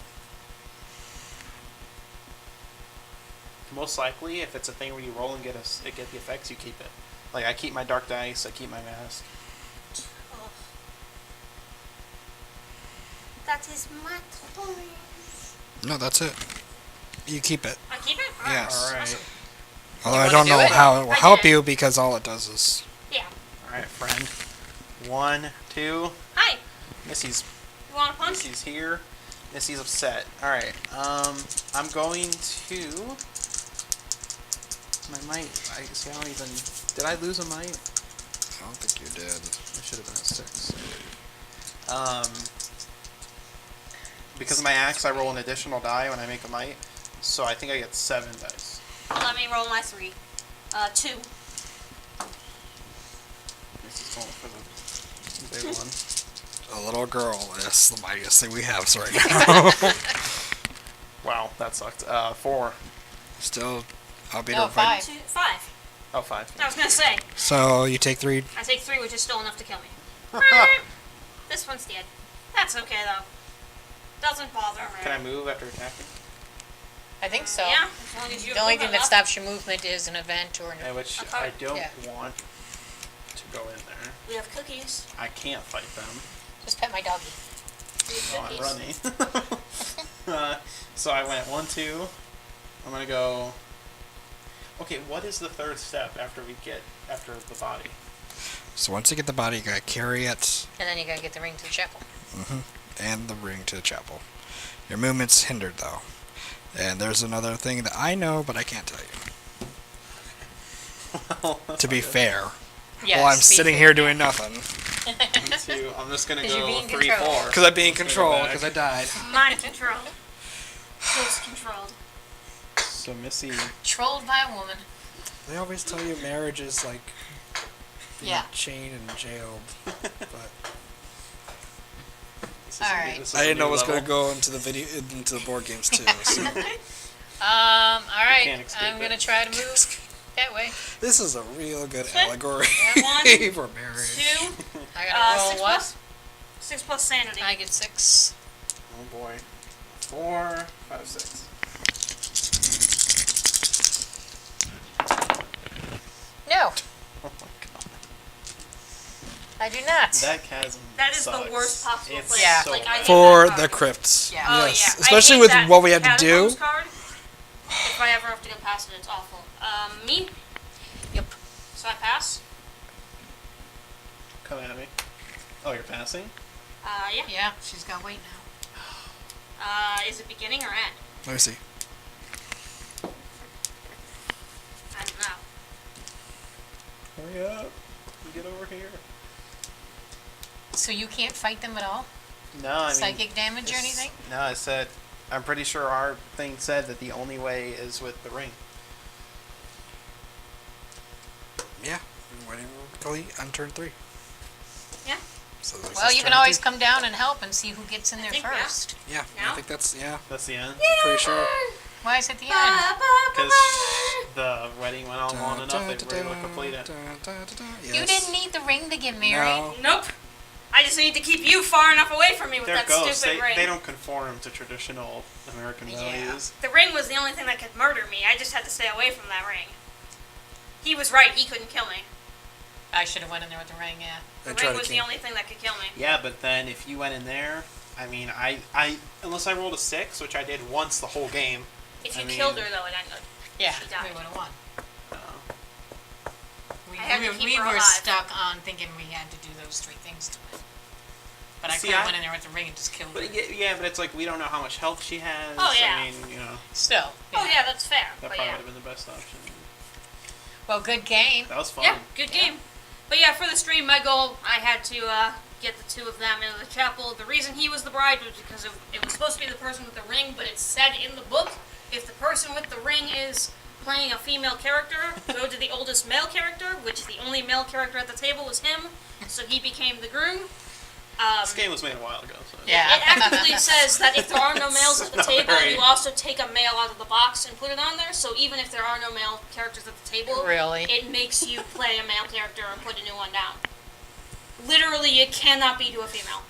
Most likely, if it's a thing where you roll and get the effects, you keep it. Like, I keep my dark dice, I keep my mask. Ugh. That is my turn. No, that's it. You keep it. I keep it? Yes. Alright. Awesome. Although You I wanna don't do know it? how it will I help did. you because all it does is. Yeah. Alright, friend. 1, 2. Hi. Missy's You want a punch? Missy's here. Missy's upset. Alright, I'm going to... My might, I see I don't even... Did I lose a might? I don't think you did. It should have been a 6. Because of my axe, I roll an additional die when I make a might. So I think I get 7 dice. Let me roll my 3. 2. Missy's going for the big one. A little girl is the mightiest thing we have right now. Wow, that sucked. 4. Still, I'll beat No, her by. 5. 2, 5. Oh, 5. I was gonna say. So you take 3. I take 3, which is still enough to kill me. This one's dead. That's okay, though. Doesn't bother me. Can I move after attacking? I think so. Yeah, as long as you The only move thing it that up. stops your movement is an event or an. And which Okay. I don't Yeah. want to go in there. We have cookies. I can't fight them. Just pet my doggy. We have Oh, I'm cookies. running. So I went 1, 2. I'm gonna go. Okay, what is the third step after the body? So once you get the body, you gotta carry it And then you gotta get the ring to the chapel. and the ring to the chapel. Your movement's hindered though. And there's another thing that I know, but I can't tell you. Well, To be fair, Yes. while I'm be sitting fair. here doing nothing. 2. I'm just gonna 'Cause you're go being 3, controlled. 4. Because I'm being Let's go controlled, back. because I died. Mind control. Ghost controlled. So Missy. Trolled by a woman. They always tell you marriage is like being Yeah. chained and jailed. But This is Alright. this is I a didn't know new it was level. gonna go into the board games too. So. All right. can't escape I'm gonna it. try to move that way. This is a real good Okay. allegory Yeah, 1, for marriage. 2, I gotta roll 6 what? plus. 6 plus sanity. I get 6. Oh boy. 4, 5, 6. No, Oh my god. I do not. That chasm. That is sucks. the worst possible It's place. Yeah. so Like, I bad. For hate that the card. crypts. Yeah. Oh, Yes. yeah. Especially I hate with that what we had to do. Catacombs card. If I ever have to get past it, it's awful. Me? Yep. So I pass? Come at me. Oh, you're passing? Yeah. Yeah, she's got weight now. Is it beginning or end? Let me see. I don't know. Hurry up. Get over here. So you can't fight them at all? No, I mean, Psychic damage or it's- anything? No, it said. I'm pretty sure our thing said that the only way is with the ring. Yeah. Waiting on turn 3. Yeah. So this Well, is you can turn always 3. come down and help and see who gets in I there think, yeah. first. Yeah, No? I think that's That's the end. pretty sure. Why is it the end? Because the wedding went on long enough, they were able to complete it. You didn't need the ring to get married. No. Nope. I just need to keep you far enough away from me with They're that ghosts. stupid ring. They don't conform to traditional American Yeah. values. The ring was the only thing that could murder me. I just had to stay away from that ring. He was right. He couldn't kill me. I should have went in there with the ring, yeah. The They try ring to was the keep- only thing that could kill me. Yeah, but then if you went in there, I mean, I unless I rolled a 6, which I did once the whole game. If I you mean- killed her, though, it ended. Yeah, She died. we would have won. Uh, We, I had to we, keep we her were alive. stuck on thinking we had to do those 3 things to win. But I See, could have I- went in there with the ring and just killed her. but yeah, but it's like we don't know how much health she has. Oh, yeah. I mean, Still. Oh, yeah, that's fair. that But probably yeah. would have been the best option. Well, good game. That was fun. Yeah, good game. But yeah, for the stream, my goal, I had to get the 2 of them into the chapel. The reason he was the bride was because it was supposed to be the person with the ring, but it said in the book, if the person with the ring is playing a female character, go to the oldest male character, which the only male character at the table was him, so he became the groom. This game was made a while ago. So. Yeah. It actively says that if there are no males at the Not table, very- you also take a male out of the box and put it on there. So even if there are no male characters at the table, Really? it makes you play a male character and put a new one down. Literally, it cannot be to a female.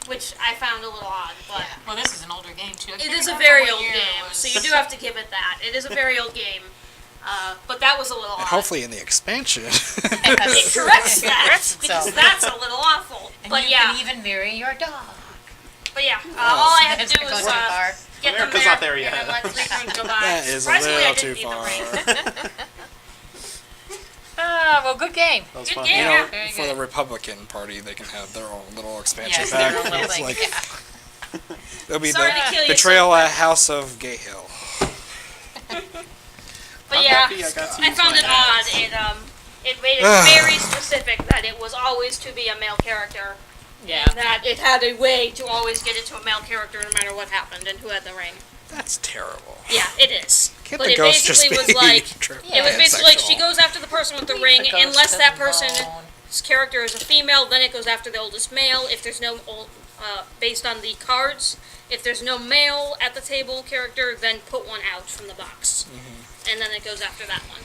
Which I found a little odd, but Yeah. Well, this is an older game, too. I it can't is a remember very what old year it game, was. so you do have to give it that. It is a very old game. But that was a little And odd. hopefully in the expansion. It corrects that, Corrects because itself. that's a little awful. And But you yeah, can even marry your dog. but yeah, all I had to do Goes was too far. get them America's there, not there yet. and then let 3 turns go by. That is a Surprisingly, I little didn't too need the ring. far. Well, good game. That was Good fun. game. You Yeah, know, very for good. the Republican Party, they can have their own little expansion Yes, pack. their own little It's thing. like, Yeah. it'll be Sorry the to kill you Betrayal so at quick. House of Gay Hill. But I'm yeah, happy I got to I use found my it odd. ads. It made it very specific that it was always to be a male character, Yeah. and that it had a way to always get it to a male character no matter what happened and who had the ring. That's terrible. Yeah, it is. Can't But the it ghost just basically be was like It was basically like pansexual? she goes after the person with the ring, The ghost unless that of the person's bone. character is a female, then it goes after the oldest male. If there's no based on the cards, if there's no male at the table character, then put one out from the box, and then it goes after that one.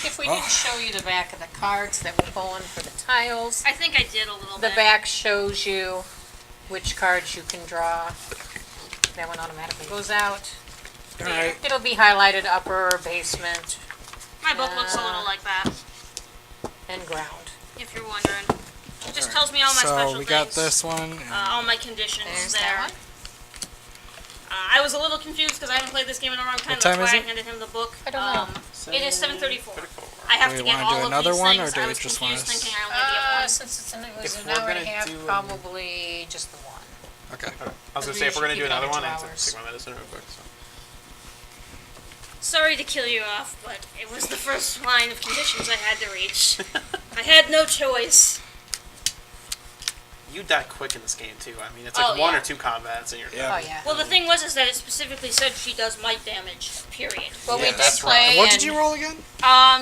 If we didn't show you the back of the cards that were going for the tiles, I think I did a little the bit. back shows you which cards you can draw. That one automatically goes out. Alright. It'll be highlighted upper, basement, My book looks a little like that, and ground. if you're wondering. It just tells me all my So special we things. got this one. All my conditions There's there. that one. I was a little confused because I haven't played this game in a long time. What That's time why is I it? handed him the book. I don't know. It is 7:34. 34. I have Do to we get wanna all do of another these one, things. or do I we was just confused wanna thinking I only get one. Since it was If an we're hour and a gonna half, do, probably just the one. Okay. I was gonna We say if we're should gonna keep do it another under one, I 2 have to hours. take my medicine real quick. So. Sorry to kill you off, but it was the first line of conditions I had to reach. I had no choice. You die quick in this game too. I mean, it's Oh, like one yeah. or two combats and you're Yeah. done. Oh, yeah. Well, the thing was is that it specifically said she does might damage. Period. Well, we Yeah, did that's play. And what did and- you roll again?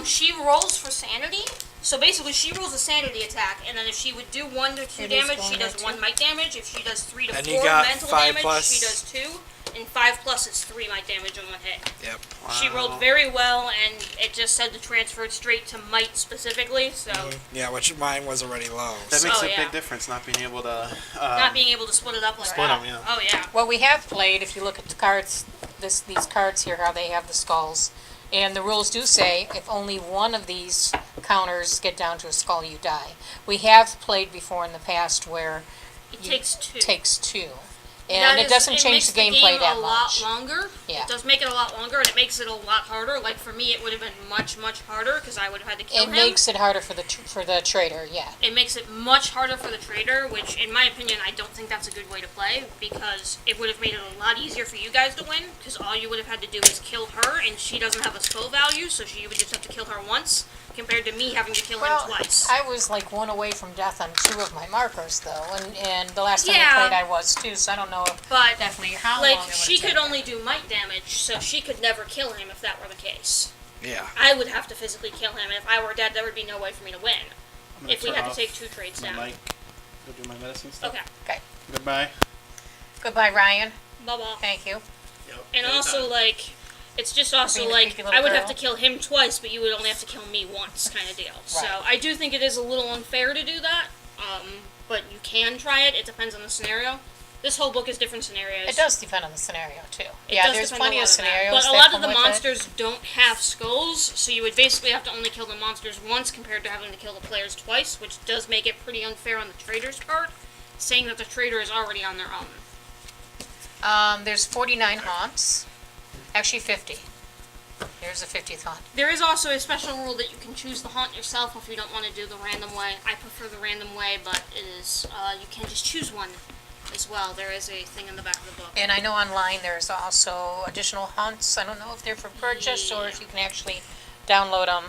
She rolls for sanity. So basically, she rolls a sanity attack, and then if she would do 1 to 2 It is damage, she 1 or does 2. 1 might damage. If she does 3 to And 4 you got mental 5 damage, plus? she does 2. And 5 plus is 3 might damage in 1 hit. Yep. She rolled very well, and it just said to transfer it straight to might specifically. So Yeah, which mine was already low. That so- makes Oh, a yeah. big difference not being able to. not being able to split it up like split that. 'em, yeah. Oh yeah. Well, we have played, if you look at the cards, these cards here, how they have the skulls. And the rules do say, if only one of these counters get down to a skull, you die. We have played before in the past where It you- takes 2. takes 2. And That it is- doesn't change makes the gameplay game that a much. lot longer. Yeah. It does make it a lot longer, and it makes it a lot harder. Like for me, it would have been much, much harder because I would have had to kill It him. makes it harder for the trader, yeah. It makes it much harder for the trader, which, in my opinion, I don't think that's a good way to play because it would have made it a lot easier for you guys to win because all you would have had to do is kill her, and she doesn't have a skull value, so you would just have to kill her once compared to me having to kill him twice. I was like 1 away from death on 2 of my markers though, and the last time Yeah. I played I was too, so I don't know But definitely how like long it would she have could taken. only do might damage, so she could never kill him if that were the case. Yeah. I would have to physically kill him, and if I were dead, there would be no way for me to win. I'm gonna If we turn had to off take 2 trades my down. mic. Go do my medicine stuff. Okay. Goodbye. Goodbye, Ryan. Bye bye. Thank you. Yep. And also, like, it's just also Being a like creepy little I would have girl. to kill him twice, but you would only have to kill me once, kind of deal. So Right. I do think it is a little unfair to do that. But you can try it. It depends on the scenario. This whole book is different scenarios. It does depend on the scenario too. It Yeah, does there's depend a plenty lot of on that. scenarios But a that lot of come the with it. monsters don't have skulls, so you would basically have to only kill the monsters once compared to having to kill the players twice, which does make it pretty unfair on the trader's part, saying that the trader is already on their own. There's 49 haunts. Actually 50. Here's the 50th haunt. There is also a special rule that you can choose the haunt yourself if you don't want to do the random way. I prefer the random way, but it is you can just choose one as well. There is a thing in the back of the book. And I know online there's also additional haunts. I don't know if they're for purchase or if you can actually download them.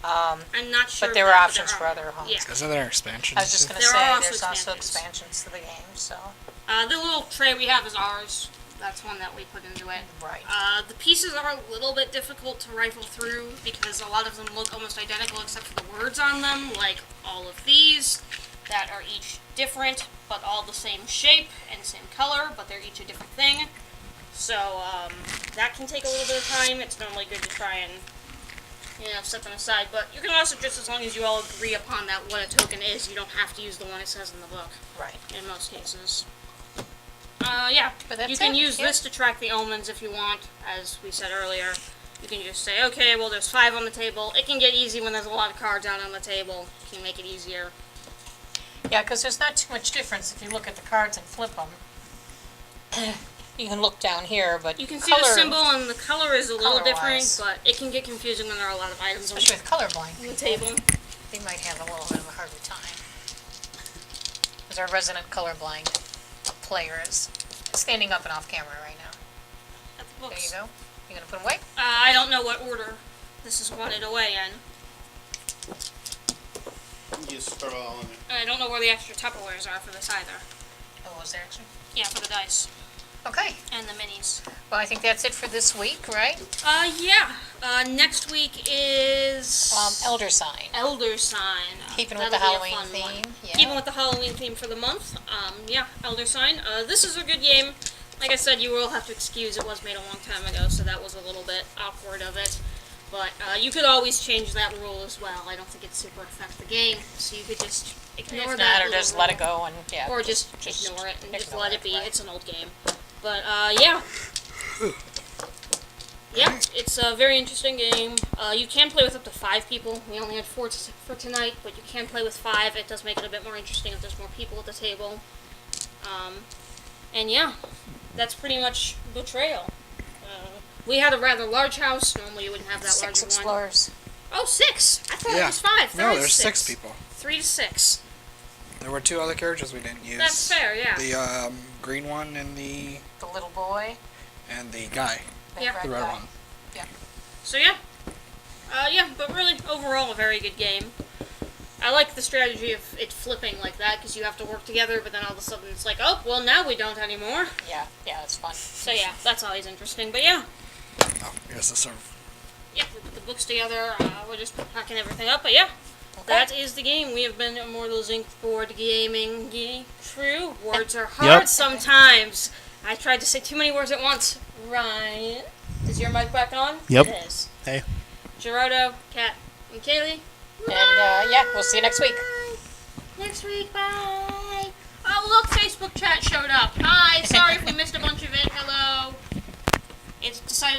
I'm not sure. But there of are that, options for other haunts. Yeah. Isn't there expansions? I was just going to There are say, also there's also expansions. expansions to the game, so. The little tray we have is ours. That's one that we put into it. Right. The pieces are a little bit difficult to rifle through because a lot of them look almost identical except for the words on them, like all of these that are each different but all the same shape and same color, but they're each a different thing. So that can take a little bit of time. It's normally good to try and set them aside, but you can also, just as long as you all agree upon that what a token is, you don't have to use the one it says in the book Right. in most cases. Yeah, But that's you can it, use yeah. this to track the omens if you want, as we said earlier. You can just say, okay, well, there's 5 on the table. It can get easy when there's a lot of cards out on the table. You can make it easier. Yeah, because there's not too much difference if you look at the cards and flip them. You can look down here, but You can see the color- symbol, and the color is a little different, color-wise. but it can get confusing when there are a lot of items on especially with colorblind the people, table. they might have a little bit of a harder time. Because our resident colorblind player is standing up and off camera right now. At the There books. you go. You gonna put them away? I don't know what order this is wanted away in. You just throw it all in there. I don't know where the extra Tupperwares are for this either. Oh, was there actually? Yeah, for the dice Okay. and the minis. Well, I think that's it for this week, right? Yeah. Next week is Elder Sign. Elder Sign. Keeping with the That'll be a Halloween fun one. theme. Yeah. Keeping with the Halloween theme for the month. Yeah, Elder Sign. This is a good game. Like I said, you will have to excuse it was made a long time ago, so that was a little bit awkward of it. But you could always change that rule as well. I don't think it super affect the game, so you could just ignore If that. not, or little just let it rule. go and yeah. Or just ignore it and just ignore let it, it be. right. It's an old game. But, yeah. Yeah, it's a very interesting game. You can play with up to 5 people. We only had 4 for tonight, but you can play with 5. It does make it a bit more interesting if there's more people at the table. And yeah, that's pretty much Betrayal. We had a rather large house. Normally you wouldn't have that 6 large of one. explorers. Oh, 6! I thought it Yeah. was 5. No, There is there's 6 people. 3 to 6. There were 2 other characters we didn't use. That's fair, yeah. The green one and the The little boy. guy, That Yeah. the red guy. one. So yeah. Yeah, but really, overall, a very good game. I like the strategy of it flipping like that, because you have to work together, but then all of a sudden it's like, oh, well, now we don't anymore. Yeah, it's fun. So yeah, that's always interesting. But yeah, Oh, yes, that's sort of. yeah, we put the books together, we're just packing everything up, but yeah. That is the game. We have been Immortals Inc. board gaming crew. Words are hard sometimes. I tried to say too many words at once. Ryan, is your mic back on? Yep. It is. Hey. Gerardo, Kat, and Kaylee. And yeah, we'll see you next week. Next week, bye. Oh, look, Facebook chat showed up. Hi, sorry if we missed a bunch of it. Hello. It's decided